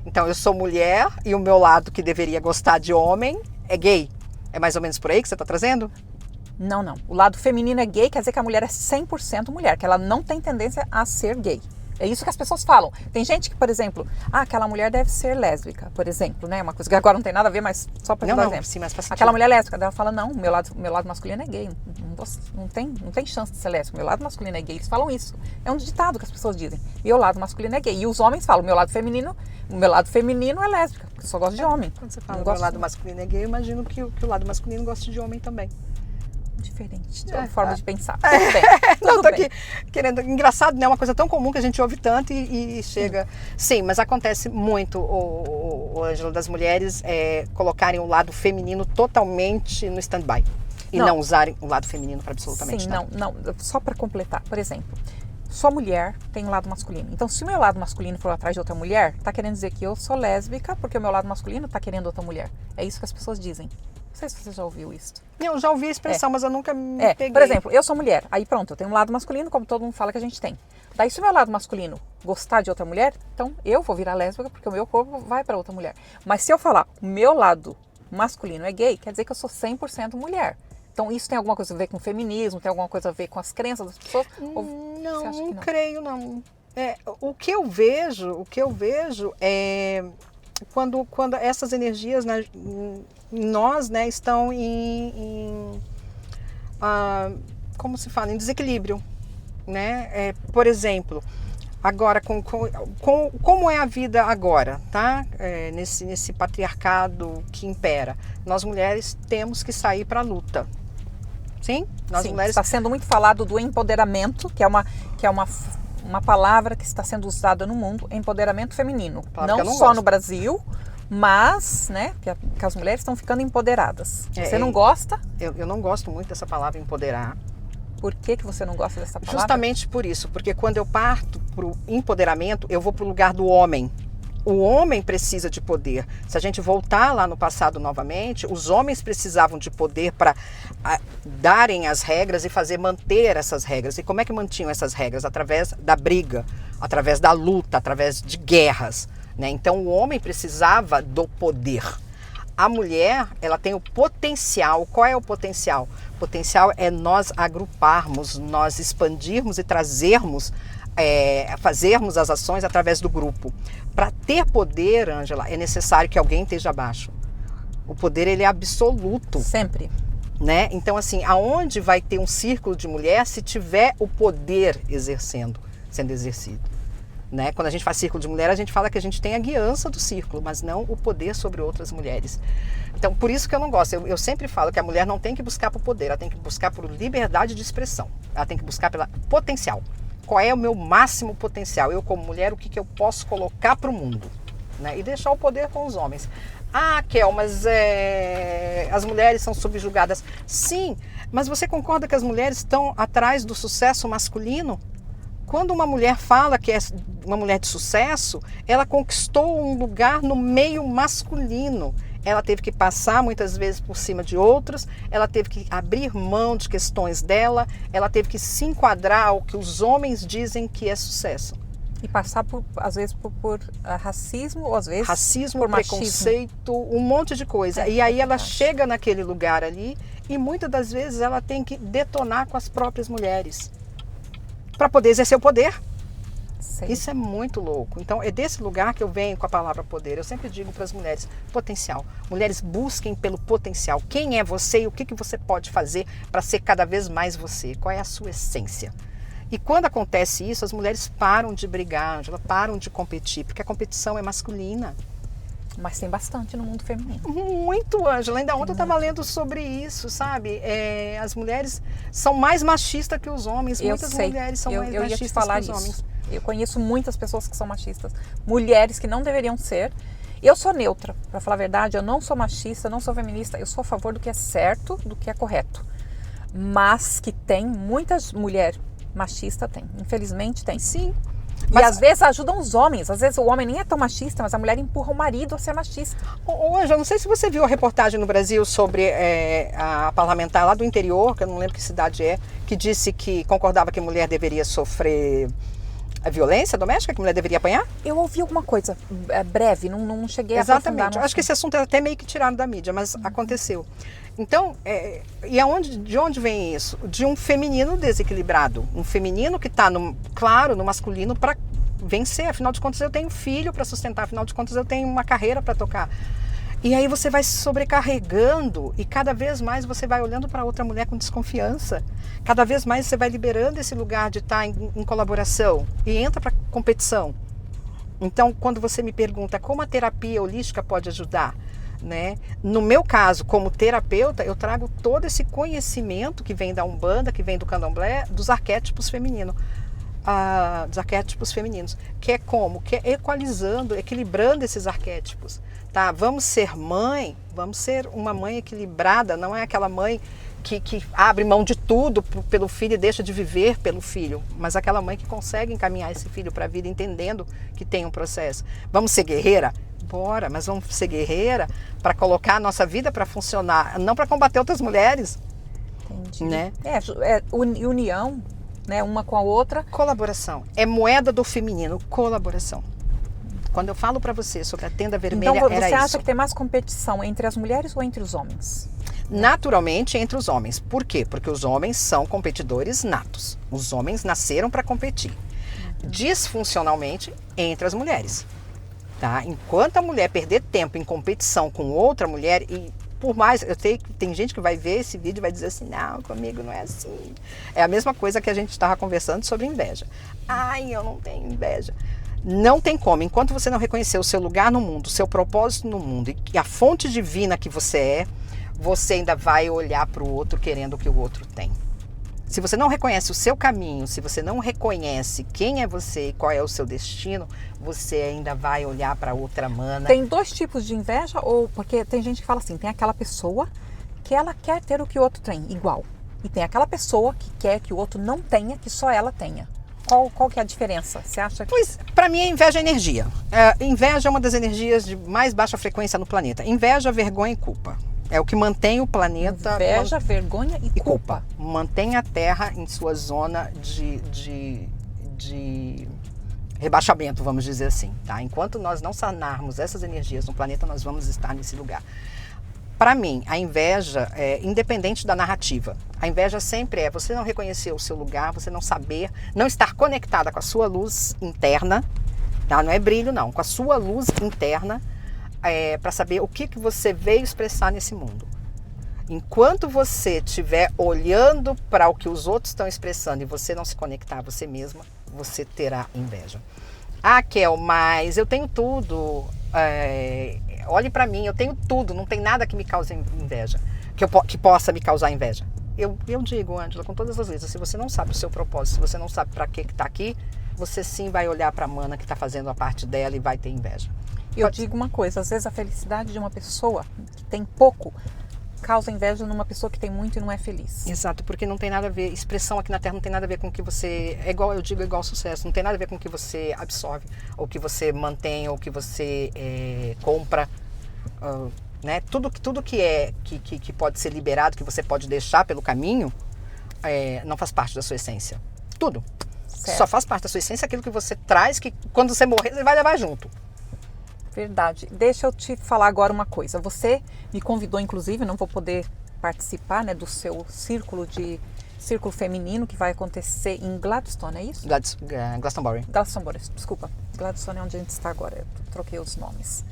Então eu sou mulher e o meu lado que deveria gostar de homem é gay. É mais ou menos por aí que você está trazendo?
Não. O lado feminino é gay, quer dizer que a mulher é 100% mulher, que ela não tem tendência a ser gay. É isso que as pessoas falam. Tem gente que, por exemplo, aquela mulher deve ser lésbica, por exemplo, né? Uma coisa que agora não tem nada a ver, mas só para dar exemplo.
Sim, mas faz sentido.
Aquela mulher lésbica, ela fala, não, meu lado masculino é gay. Não tem chance de ser lésbico. Meu lado masculino é gay. Eles falam isso. É um ditado que as pessoas dizem. Meu lado masculino é gay. E os homens falam, meu lado feminino é lésbica, porque eu só gosto de homem.
Quando você fala meu lado masculino é gay, eu imagino que o lado masculino gosta de homem também.
Diferente, de uma forma de pensar. Tudo bem. Tudo
tô
bem.
Aqui querendo. Engraçado, né? Uma coisa tão comum que a gente ouve tanto e chega. Sim, mas acontece muito, o Ângelo, das mulheres colocarem o lado feminino totalmente no stand-by. E não usarem o lado feminino para absolutamente nada.
Não. Só para completar, por exemplo, sou mulher, tenho um lado masculino. Então, se o meu lado masculino for atrás de outra mulher, tá querendo dizer que eu sou lésbica porque o meu lado masculino tá querendo outra mulher. É isso que as pessoas dizem. Não sei se você já ouviu isso.
Eu já ouvi a expressão, mas eu nunca me peguei.
Por exemplo, eu sou mulher. Aí pronto, eu tenho um lado masculino, como todo mundo fala que a gente tem. Daí se o meu lado masculino gostar de outra mulher, então eu vou virar lésbica porque o meu corpo vai para outra mulher. Mas se eu falar o meu lado masculino é gay, quer dizer que eu sou 100% mulher. Então isso tem alguma coisa a ver com o feminismo, tem alguma coisa a ver com as crenças das pessoas?
Não creio, não. O que eu vejo é quando essas energias nós, né, estão como se fala, em desequilíbrio, né? Por exemplo, agora como é a vida agora, tá? Nesse patriarcado que impera, nós mulheres temos que sair para a luta. Sim? Mulheres...
Está sendo muito falado do empoderamento, que é uma palavra que está sendo usada no mundo, empoderamento feminino. Não só no Brasil, mas, né, que as mulheres estão ficando empoderadas. Você não gosta?
Eu não gosto muito dessa palavra empoderar.
Por que você não gosta dessa palavra?
Justamente por isso, porque quando eu parto para o empoderamento, eu vou para o lugar do homem. O homem precisa de poder. Se a gente voltar lá no passado novamente, os homens precisavam de poder para darem as regras e manter essas regras. E como é que mantinham essas regras? Através da briga, através da luta, através de guerras, né? Então o homem precisava do poder. A mulher, ela tem o potencial. Qual é o potencial? O potencial é nós agruparmos, nós expandirmos e trazermos fazermos as ações através do grupo. Para ter poder, Ângela, é necessário que alguém esteja abaixo. O poder, ele é absoluto.
Sempre.
Né? Então, assim, aonde vai ter um círculo de mulher se tiver o poder sendo exercido? Né? Quando a gente faz círculo de mulher, a gente fala que a gente tem a guiança do círculo, mas não o poder sobre outras mulheres. Então, por isso que eu não gosto. Eu sempre falo que a mulher não tem que buscar por poder, ela tem que buscar por liberdade de expressão. Ela tem que buscar pelo potencial. Qual é o meu máximo potencial? Eu, como mulher, o que eu posso colocar para o mundo? Né? E deixar o poder com os homens. Ah, Kel, mas as mulheres são subjugadas. Sim, mas você concorda que as mulheres estão atrás do sucesso masculino? Quando uma mulher fala que é uma mulher de sucesso, ela conquistou um lugar no meio masculino. Ela teve que passar muitas vezes por cima de outros, ela teve que abrir mão de questões dela, ela teve que se enquadrar ao que os homens dizem que é sucesso.
E passar, às vezes, por racismo, ou às vezes
racismo,
por
preconceito, um monte de coisa. E aí ela chega naquele lugar ali e muitas das vezes ela tem que detonar com as próprias mulheres para poder exercer o poder.
Sei.
Isso é muito louco. Então é desse lugar que eu venho com a palavra poder. Eu sempre digo para as mulheres, potencial. Mulheres, busquem pelo potencial. Quem é você e o que você pode fazer para ser cada vez mais você? Qual é a sua essência? E quando acontece isso, as mulheres param de brigar, Ângela, param de competir, porque a competição é masculina.
Mas tem bastante no mundo feminino.
Muito, Ângela. Ainda ontem eu estava lendo sobre isso, sabe? As mulheres são mais machistas que os homens. Muitas mulheres são mais machistas que os homens.
Eu conheço muitas pessoas que são machistas. Mulheres que não deveriam ser. Eu sou neutra, para falar a verdade. Eu não sou machista, não sou feminista. Eu sou a favor do que é certo, do que é correto. Mas que tem muitas mulheres machistas, tem. Infelizmente tem.
Sim.
E às vezes ajudam os homens. Às vezes o homem nem é tão machista, mas a mulher empurra o marido a ser machista.
Hoje, eu não sei se você viu a reportagem no Brasil sobre a parlamentar lá do interior, que eu não lembro que cidade é, que disse que concordava que a mulher deveria sofrer a violência doméstica, que a mulher deveria apanhar?
Eu ouvi alguma coisa breve, não cheguei a aprofundar.
Exatamente. Eu acho que esse assunto é até meio que tirado da mídia, mas aconteceu. Então, de onde vem isso? De um feminino desequilibrado. Um feminino que está, claro, no masculino para vencer. Afinal de contas, eu tenho filho para sustentar. Afinal de contas, eu tenho uma carreira para tocar. E aí você vai se sobrecarregando e cada vez mais você vai olhando para outra mulher com desconfiança. Cada vez mais você vai liberando esse lugar de estar em colaboração e entra para competição. Então, quando você me pergunta como a terapia holística pode ajudar, né? No meu caso, como terapeuta, eu trago todo esse conhecimento que vem da Umbanda, que vem do Candomblé, dos arquétipos femininos. Dos arquétipos femininos. Que é como? Que é equalizando, equilibrando esses arquétipos. Tá? Vamos ser mãe, vamos ser uma mãe equilibrada, não é aquela mãe que abre mão de tudo pelo filho e deixa de viver pelo filho, mas aquela mãe que consegue encaminhar esse filho para a vida entendendo que tem um processo. Vamos ser guerreira? Bora, mas vamos ser guerreira para colocar a nossa vida para funcionar, não para combater outras mulheres.
Entendi.
Né?
União, né, uma com a outra.
Colaboração. É moeda do feminino, colaboração. Quando eu falo para você sobre a tenda vermelha,
então,
era isso.
Você acha que tem mais competição entre as mulheres ou entre os homens?
Naturalmente entre os homens. Por quê? Porque os homens são competidores natos. Os homens nasceram para competir. Disfuncionalmente entre as mulheres. Tá? Enquanto a mulher perder tempo em competição com outra mulher, e por mais, eu sei que tem gente que vai ver esse vídeo e vai dizer assim, não, comigo não é assim. É a mesma coisa que a gente estava conversando sobre inveja. Ai, eu não tenho inveja. Não tem como, enquanto você não reconhecer o seu lugar no mundo, o seu propósito no mundo e a fonte divina que você é, você ainda vai olhar para o outro querendo o que o outro tem. Se você não reconhece o seu caminho, se você não reconhece quem é você e qual é o seu destino, você ainda vai olhar para outra mana.
Tem dois tipos de inveja, ou porque tem gente que fala assim, tem aquela pessoa que ela quer ter o que o outro tem, igual. E tem aquela pessoa que quer que o outro não tenha, que só ela tenha. Qual que é a diferença? Você acha que...
Pois, para mim, a inveja é energia. Inveja é uma das energias de mais baixa frequência no planeta. Inveja, vergonha e culpa. É o que mantém o planeta...
Inveja, vergonha e culpa.
Mantém a Terra em sua zona de rebaixamento, vamos dizer assim. Tá? Enquanto nós não sanarmos essas energias no planeta, nós vamos estar nesse lugar. Para mim, a inveja é independente da narrativa. A inveja sempre é você não reconhecer o seu lugar, você não saber, não estar conectada com a sua luz interna, tá? Não é brilho não, com a sua luz interna, para saber o que você veio expressar nesse mundo. Enquanto você estiver olhando para o que os outros estão expressando e você não se conectar a você mesma, você terá inveja. Ah, Kel, mas eu tenho tudo. Olhe para mim, eu tenho tudo, não tem nada que me cause inveja, que possa me causar inveja. Eu digo, Ângela, com todas as letras, se você não sabe o seu propósito, se você não sabe para que está aqui, você sim vai olhar para a mana que está fazendo a parte dela e vai ter inveja.
Eu digo uma coisa, às vezes a felicidade de uma pessoa que tem pouco causa inveja numa pessoa que tem muito e não é feliz.
Exato, porque não tem nada a ver, expressão aqui na Terra não tem nada a ver com o que você, eu digo igual sucesso, não tem nada a ver com o que você absorve, ou o que você mantém, ou o que você compra, né? Tudo que pode ser liberado, que você pode deixar pelo caminho, não faz parte da sua essência. Tudo.
Certo.
Só faz parte da sua essência aquilo que você traz, que quando você morrer, você vai levar junto.
Verdade. Deixa eu te falar agora uma coisa. Você me convidou, inclusive, não vou poder participar, né, do seu círculo feminino que vai acontecer em Gladstone, é isso?
Glastonbury.
Glastonbury, desculpa. Gladstone é onde a gente está agora. Eu troquei os nomes.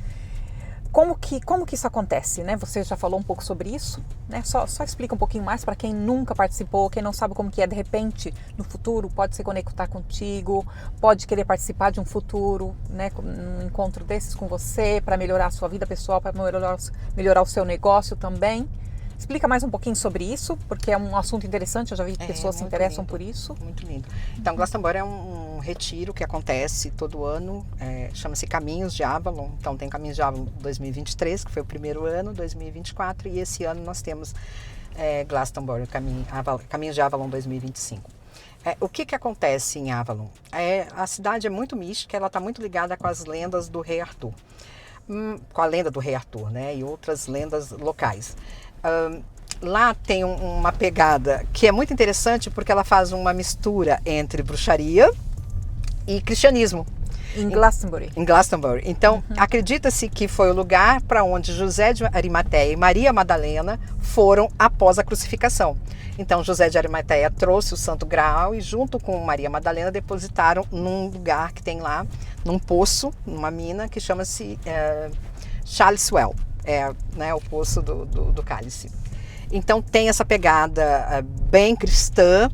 Como que isso acontece, né? Você já falou um pouco sobre isso, né? Só explica um pouquinho mais para quem nunca participou, quem não sabe como que é, de repente, no futuro, pode se conectar contigo, pode querer participar de um futuro, né? Um encontro desses com você, para melhorar a sua vida pessoal, para melhorar o seu negócio também. Explica mais um pouquinho sobre isso, porque é um assunto interessante, eu já vi que pessoas se interessam
lindo,
por isso.
Muito lindo. Então, Glastonbury é um retiro que acontece todo ano, chama-se Caminhos de Avalon. Então, tem Caminhos de Avalon 2023, que foi o primeiro ano, 2024, e esse ano nós temos Glastonbury, Caminhos de Avalon 2025. O que acontece em Avalon? A cidade é muito mística, ela está muito ligada com as lendas do Rei Arthur. Com a lenda do Rei Arthur, né? E outras lendas locais. Lá tem uma pegada que é muito interessante porque ela faz uma mistura entre bruxaria e cristianismo.
Em Glastonbury.
Em Glastonbury. Então, acredita-se que foi o lugar para onde José de Arimateia e Maria Madalena foram após a crucificação. Então, José de Arimateia trouxe o Santo Graal e junto com Maria Madalena depositaram num lugar que tem lá, num poço, numa mina, que chama-se Chalice Well. Né, o poço do cálice. Então tem essa pegada bem cristã,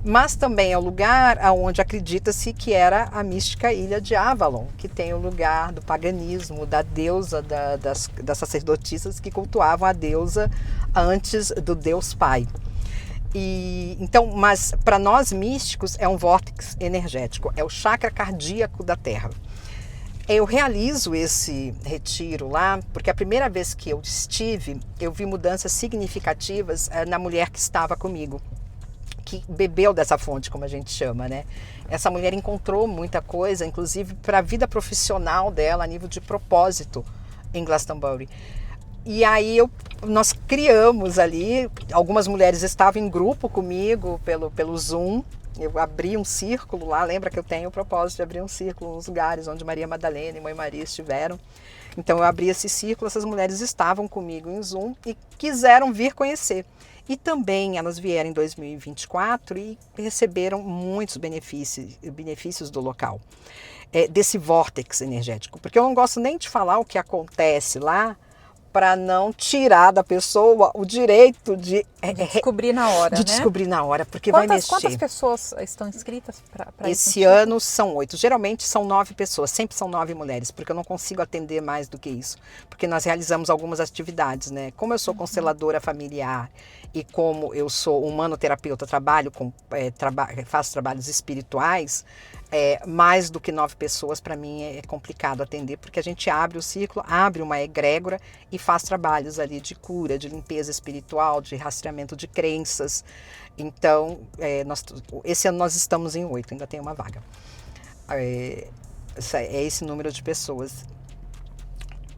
mas também é o lugar onde acredita-se que era a mística ilha de Avalon, que tem o lugar do paganismo, da deusa, das sacerdotisas que cultuavam a deusa antes do Deus Pai. Então, mas para nós místicos é um vórtice energético, é o chakra cardíaco da Terra. Eu realizo esse retiro lá, porque a primeira vez que eu estive, eu vi mudanças significativas na mulher que estava comigo, que bebeu dessa fonte, como a gente chama, né? Essa mulher encontrou muita coisa, inclusive para a vida profissional dela, a nível de propósito em Glastonbury. E aí nós criamos ali, algumas mulheres estavam em grupo comigo pelo Zoom. Eu abri um círculo lá, lembra que eu tenho o propósito de abrir um círculo nos lugares onde Maria Madalena e Mãe Maria estiveram. Então eu abri esse círculo, essas mulheres estavam comigo em Zoom e quiseram vir conhecer. E também elas vieram em 2024 e receberam muitos benefícios do local, desse vórtice energético. Porque eu não gosto nem de falar o que acontece lá, para não tirar da pessoa o direito de
descobrir na hora,
de
né?
descobrir na hora, porque vai mexer.
Quantas pessoas estão inscritas para
Esse ano são 8. Geralmente são 9 pessoas, sempre são 9 mulheres, porque eu não consigo atender mais do que isso. Porque nós realizamos algumas atividades, né? Como eu sou consteladora familiar e como eu sou humanoterapeuta, faço trabalhos espirituais, mais do que 9 pessoas para mim é complicado atender, porque a gente abre o círculo, abre uma egrégora e faz trabalhos ali de cura, de limpeza espiritual, de rastreamento de crenças. Então, esse ano nós estamos em 8, ainda tem uma vaga. É esse número de pessoas.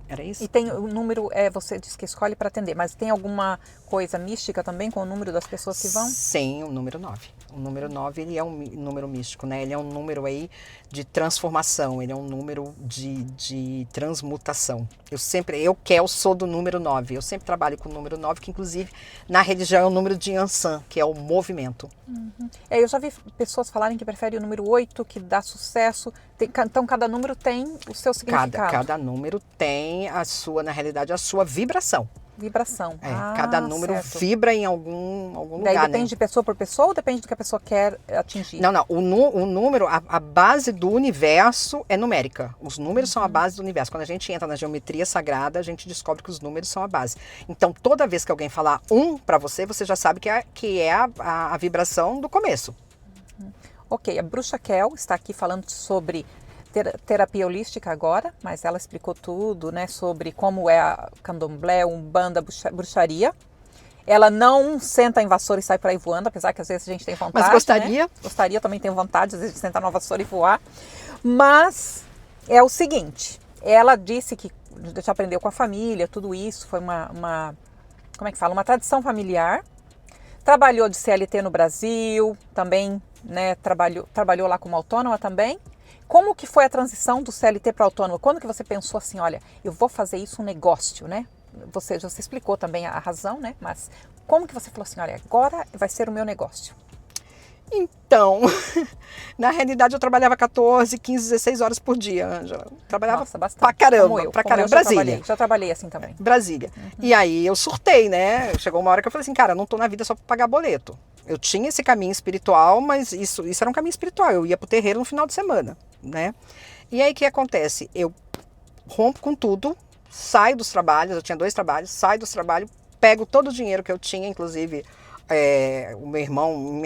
Era isso?
E tem o número, você diz que escolhe para atender, mas tem alguma coisa mística também com o número das pessoas que vão?
Sim, o número 9. O número 9, ele é um número místico, né? Ele é um número aí de transformação, ele é um número de transmutação. Eu sou do número 9, eu sempre trabalho com o número 9, que inclusive na religião é o número de Yansan, que é o movimento.
Eu já vi pessoas falarem que preferem o número 8, que dá sucesso. Então cada número tem o seu significado.
Cada número tem na realidade, a sua vibração.
Vibração.
Cada número
certo.
vibra em algum
Daí
lugar.
depende de pessoa por pessoa ou depende do que a pessoa quer atingir?
Não. O número, a base do universo é numérica. Os números são a base do universo. Quando a gente entra na geometria sagrada, a gente descobre que os números são a base. Então, toda vez que alguém falar 1 para você, você já sabe que é a vibração do começo.
Ok, a Bruxa Kel está aqui falando sobre terapia holística agora, mas ela explicou tudo, né, sobre como é a candomblé, umbanda, bruxaria. Ela não senta em vassoura e sai por aí voando, apesar que às vezes a gente tem vontade.
Mas gostaria?
Né? Gostaria, também tenho vontade, às vezes, de sentar numa vassoura e voar. Mas é o seguinte, ela disse que já aprendeu com a família, tudo isso, foi como é que fala? Uma tradição familiar. Trabalhou de CLT no Brasil, também, né, trabalhou lá como autônoma também. Como que foi a transição do CLT para autônomo? Quando que você pensou assim, olha, eu vou fazer isso um negócio, né? Você explicou também a razão, né? Mas como que você falou assim, olha, agora vai ser o meu negócio?
Então, na realidade eu trabalhava 14, 15, 16 horas por dia, Ângela. Trabalhava
bastante.
pra caramba,
Brasília. Já trabalhei assim também.
Brasília. E aí eu surtei, né? Chegou uma hora que eu falei assim, cara, eu não tô na vida só pra pagar boleto. Eu tinha esse caminho espiritual, mas isso era um caminho espiritual. Eu ia pro terreiro no final de semana, né? E aí o que acontece? Eu rompo com tudo, saio dos trabalhos, eu tinha 2 trabalhos, saio dos trabalhos, pego todo o dinheiro que eu tinha, inclusive o meu irmão,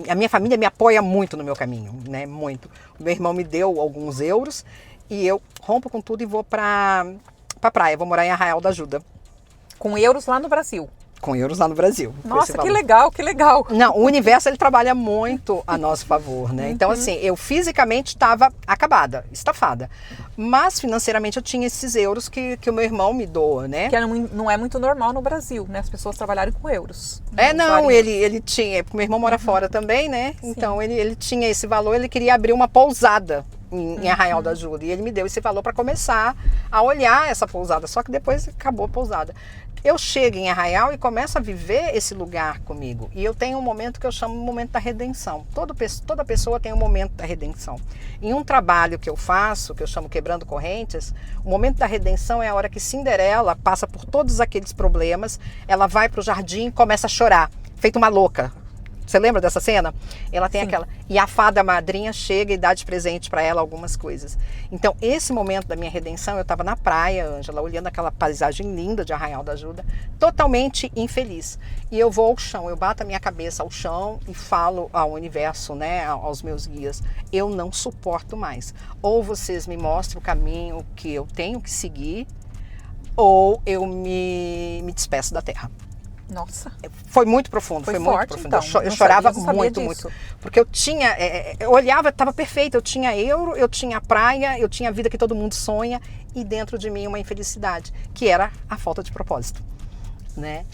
a minha família me apoia muito no meu caminho, né? Muito. O meu irmão me deu alguns euros e eu rompo com tudo e vou pra praia, vou morar em Arraial da Ajuda.
Com euros lá no Brasil?
Com euros lá no Brasil.
Nossa, que legal, que legal.
Não, o universo ele trabalha muito a nosso favor, né? Então, assim, eu fisicamente estava acabada, estafada. Mas financeiramente eu tinha esses euros que o meu irmão me doa, né?
Que não é muito normal no Brasil, né? As pessoas trabalharem com euros.
Não, ele tinha, porque meu irmão mora fora também, né? Sim. Então ele tinha esse valor, ele queria abrir uma pousada em Arraial da Ajuda. E ele me deu esse valor para começar a olhar essa pousada. Só que depois acabou a pousada. Eu chego em Arraial e começo a viver esse lugar comigo. E eu tenho um momento que eu chamo de momento da redenção. Toda pessoa tem um momento da redenção. Em um trabalho que eu faço, que eu chamo Quebrando Correntes, o momento da redenção é a hora que Cinderela passa por todos aqueles problemas, ela vai para o jardim e começa a chorar, feito uma louca. Você lembra dessa cena? Ela tem aquela... E a fada madrinha chega e dá de presente para ela algumas coisas. Então, esse momento da minha redenção, eu estava na praia, Ângela, olhando aquela paisagem linda de Arraial da Ajuda, totalmente infeliz. E eu vou ao chão, eu bato a minha cabeça ao chão e falo ao universo, né, aos meus guias, eu não suporto mais. Ou vocês me mostram o caminho que eu tenho que seguir, ou eu me despeço da Terra.
Nossa.
Foi muito profundo, foi muito
forte,
profundo.
Então.
Eu chorava muito. Porque eu tinha, eu olhava, estava perfeito, eu tinha euro, eu tinha praia, eu tinha a vida que todo mundo sonha e dentro de mim uma infelicidade, que era a falta de propósito, né?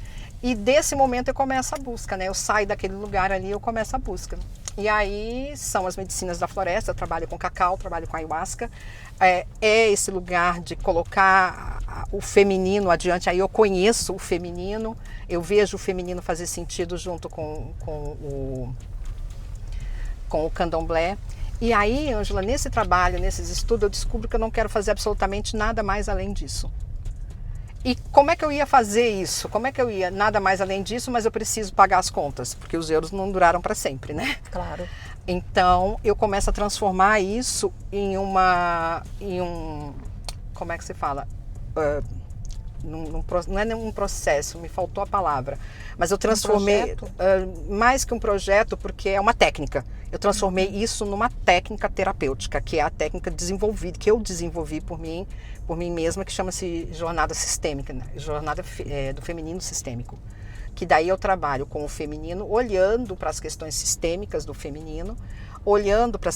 E desse momento eu começo a busca, né? Eu saio daquele lugar ali, eu começo a busca. E aí são as medicinas da floresta, eu trabalho com cacau, trabalho com ayahuasca. É esse lugar de colocar o feminino adiante, aí eu conheço o feminino, eu vejo o feminino fazer sentido junto com o candomblé. E aí, Ângela, nesse trabalho, nesses estudos, eu descubro que eu não quero fazer absolutamente nada mais além disso. E como é que eu ia fazer isso? Como é que eu ia? Nada mais além disso, mas eu preciso pagar as contas, porque os euros não duraram para sempre, né?
Claro.
Então, eu começo a transformar isso em um como é que se fala? Não é nenhum processo, me faltou a palavra. Mas eu transformei, mais que um projeto, porque é uma técnica. Eu transformei isso numa técnica terapêutica, que é a técnica desenvolvida, que eu desenvolvi por mim mesma, que chama-se jornada sistêmica, né? Jornada do feminino sistêmico. Que daí eu trabalho com o feminino, olhando para as questões sistêmicas do feminino, olhando para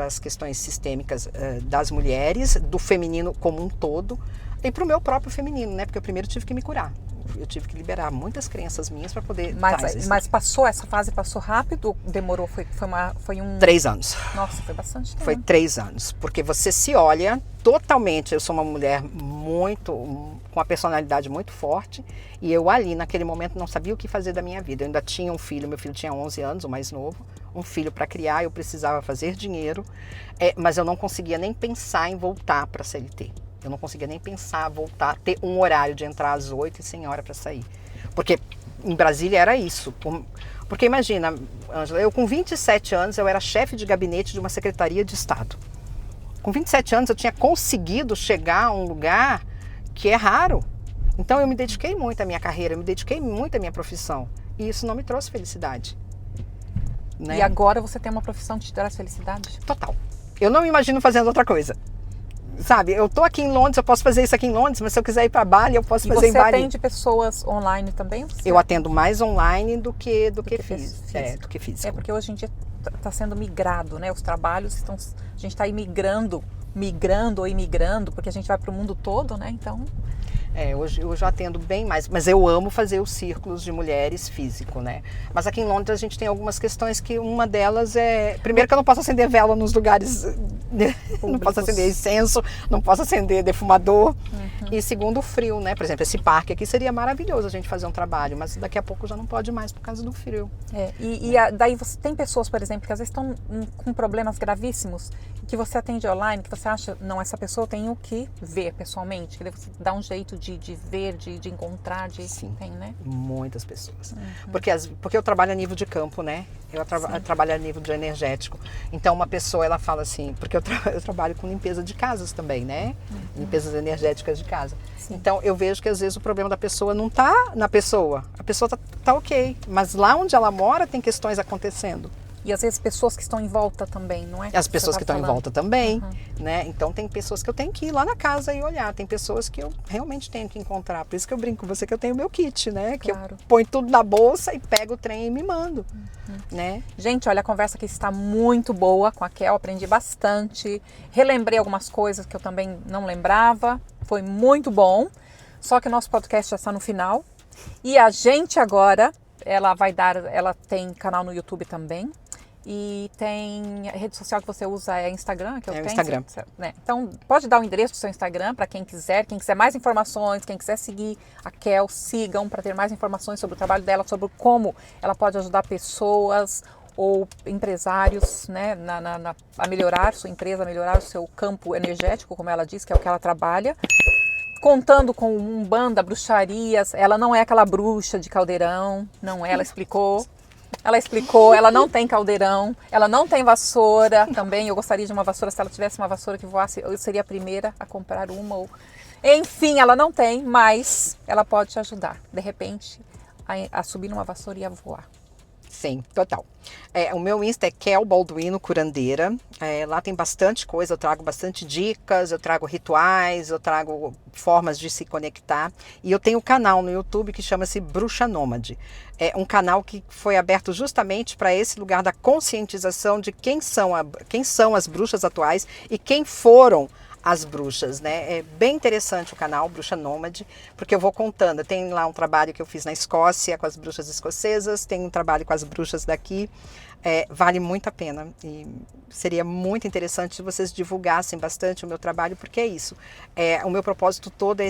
as questões sistêmicas das mulheres, do feminino como um todo, e para o meu próprio feminino, né? Porque eu primeiro tive que me curar. eu tive que liberar muitas crenças minhas para poder
Mas passou, essa fase passou rápido? Demorou? Foi um...
3 anos.
Nossa, foi bastante tempo.
Foi 3 anos, porque você se olha totalmente, eu sou uma mulher com uma personalidade muito forte, e eu ali, naquele momento, não sabia o que fazer da minha vida. Eu ainda tinha um filho, meu filho tinha 11 anos, o mais novo, um filho para criar, eu precisava fazer dinheiro, mas eu não conseguia nem pensar em voltar para a CLT. Eu não conseguia nem pensar, voltar, ter um horário de entrar às 8 e sem hora para sair. Porque em Brasília era isso. Porque imagina, Ângela, eu com 27 anos, eu era chefe de gabinete de uma secretaria de Estado. Com 27 anos eu tinha conseguido chegar a um lugar que é raro. Então eu me dediquei muito à minha carreira, eu me dediquei muito à minha profissão. E isso não me trouxe felicidade. Né?
E agora você tem uma profissão que te traz felicidade?
Total. Eu não me imagino fazendo outra coisa. Sabe, eu tô aqui em Londres, eu posso fazer isso aqui em Londres, mas se eu quiser ir para Bali, eu posso fazer em Bali.
Você atende pessoas online também?
Eu atendo mais online do que físico. Do que físico.
É porque hoje em dia está sendo migrado, né? Os trabalhos estão, a gente está migrando ou imigrando, porque a gente vai para o mundo todo, né? Então...
Hoje eu já atendo bem mais, mas eu amo fazer os círculos de mulheres físico, né? Mas aqui em Londres a gente tem algumas questões que uma delas é... Primeiro que eu não posso acender vela nos lugares... Não posso acender incenso, não posso acender defumador. E segundo, o frio, né? Por exemplo, esse parque aqui seria maravilhoso a gente fazer um trabalho, mas daqui a pouco já não pode mais por causa do frio.
Daí você tem pessoas, por exemplo, que às vezes estão com problemas gravíssimos, que você atende online, que você acha, não, essa pessoa eu tenho que ver pessoalmente, que você dá um jeito de ver, de encontrar,
Sim,
tem, né?
Muitas pessoas. Porque eu trabalho a nível de campo, né? Eu trabalho a nível de energético. Então uma pessoa, ela fala assim, porque eu trabalho com limpeza de casas também, né? Limpezas energéticas de casa. Sim. Então eu vejo que às vezes o problema da pessoa não está na pessoa. A pessoa tá ok, mas lá onde ela mora tem questões acontecendo.
E às vezes pessoas que estão em volta também, não é?
As pessoas que estão em volta também, né? Então tem pessoas que eu tenho que ir lá na casa e olhar. Tem pessoas que eu realmente tenho que encontrar. Por isso que eu brinco com você que eu tenho o meu kit, né? Que eu ponho tudo na bolsa e pego o trem e me mando, né?
Gente, olha, a conversa aqui está muito boa com a Kel, aprendi bastante. Relembrei algumas coisas que eu também não lembrava. Foi muito bom. Só que o nosso podcast já está no final. E a gente agora, ela tem canal no YouTube também. E tem a rede social que você usa, é Instagram, que eu tenho.
Instagram.
Né? Então, pode dar o endereço do seu Instagram para quem quiser mais informações, quem quiser seguir a Kel, sigam para ter mais informações sobre o trabalho dela, sobre como ela pode ajudar pessoas ou empresários, né, a melhorar sua empresa, a melhorar o seu campo energético, como ela diz, que é o que ela trabalha. Contando com umbanda, bruxarias, ela não é aquela bruxa de caldeirão, não é, ela explicou, ela não tem caldeirão, ela não tem vassoura também. Eu gostaria de uma vassoura, se ela tivesse uma vassoura que voasse, eu seria a primeira a comprar uma. Enfim, ela não tem, mas ela pode te ajudar, de repente, a subir numa vassoura e a voar.
Sim, total. O meu Insta é Kel Balduino Curandeira. Lá tem bastante coisa, eu trago bastante dicas, eu trago rituais, eu trago formas de se conectar. E eu tenho um canal no YouTube que chama-se Bruxa Nômade. É um canal que foi aberto justamente para esse lugar da conscientização de quem são as bruxas atuais e quem foram as bruxas, né? É bem interessante o canal Bruxa Nômade, porque eu vou contando. Tem lá um trabalho que eu fiz na Escócia com as bruxas escocesas, tem um trabalho com as bruxas daqui. Vale muito a pena e seria muito interessante se vocês divulgassem bastante o meu trabalho, porque é isso. O meu propósito todo é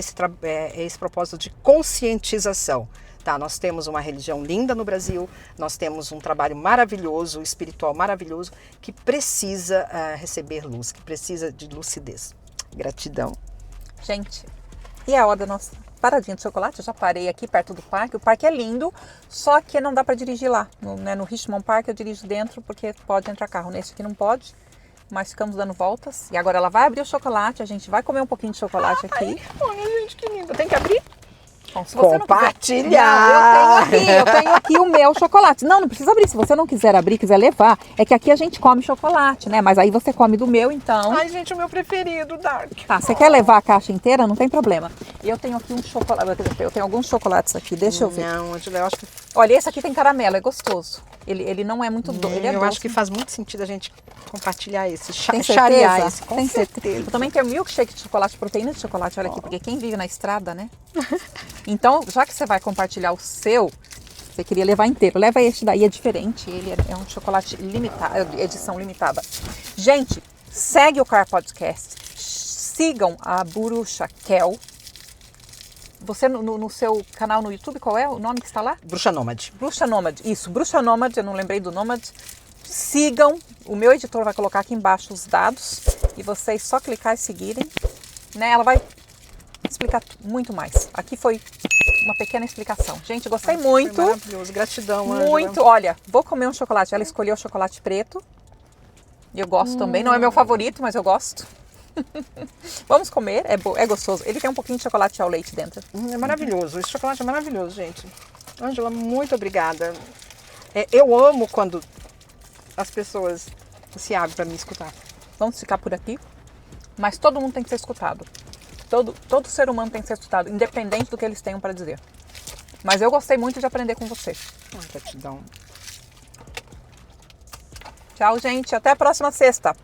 esse propósito de conscientização. Tá, nós temos uma religião linda no Brasil, nós temos um trabalho maravilhoso, espiritual maravilhoso, que precisa receber luz, que precisa de lucidez. Gratidão.
Gente, e a hora da nossa paradinha de chocolate? Eu já parei aqui perto do parque. O parque é lindo, só que não dá para dirigir lá. No Richmond Park eu dirijo dentro porque pode entrar carro. Nesse aqui não pode, mas ficamos dando voltas. E agora ela vai abrir o chocolate, a gente vai comer um pouquinho de chocolate aqui.
Olha, gente, que lindo. Tem que abrir?
Bom, se você
compartilhar!
Não, eu tenho aqui o meu chocolate. Não precisa abrir. Se você não quiser abrir, quiser levar, é que aqui a gente come chocolate, né? Mas aí você come do meu, então.
Ai, gente, o meu preferido, Dark.
Tá, você quer levar a caixa inteira? Não tem problema. Eu tenho aqui um chocolate. Eu tenho alguns chocolates aqui, deixa eu ver.
Não, eu acho que...
Olha, esse aqui tem caramelo, é gostoso. Ele não é muito doce. Ele é
eu
doce.
acho que faz muito sentido a gente compartilhar esse,
Tem
charear esse.
Tem certeza. Eu também tenho milkshake de chocolate, proteína de chocolate, olha aqui, porque quem vive na estrada, né? Então, já que você vai compartilhar o seu, você queria levar inteiro, leva este daí, é diferente, ele é um chocolate limitado, edição limitada. Gente, segue o Car Podcast, sigam a Bruxa Kel. Você no seu canal no YouTube, qual é o nome que está lá?
Bruxa Nômade.
Bruxa Nômade, isso, Bruxa Nômade, eu não lembrei do Nômade. Sigam, o meu editor vai colocar aqui embaixo os dados e vocês só clicar e seguirem, né? Ela vai explicar muito mais. Aqui foi uma pequena explicação. Gente, gostei muito.
Foi maravilhoso, gratidão, Ângela.
Muito, olha, vou comer um chocolate. Ela escolheu o chocolate preto. E eu gosto também, não é meu favorito, mas eu gosto. Vamos comer, é gostoso. Ele tem um pouquinho de chocolate ao leite dentro.
É maravilhoso, esse chocolate é maravilhoso, gente. Ângela, muito obrigada. Eu amo quando as pessoas se abrem para me escutar.
Vamos ficar por aqui. Mas todo mundo tem que ser escutado. Todo ser humano tem que ser escutado, independente do que eles tenham para dizer. Mas eu gostei muito de aprender com você.
Gratidão.
Tchau, gente. Até a próxima sexta.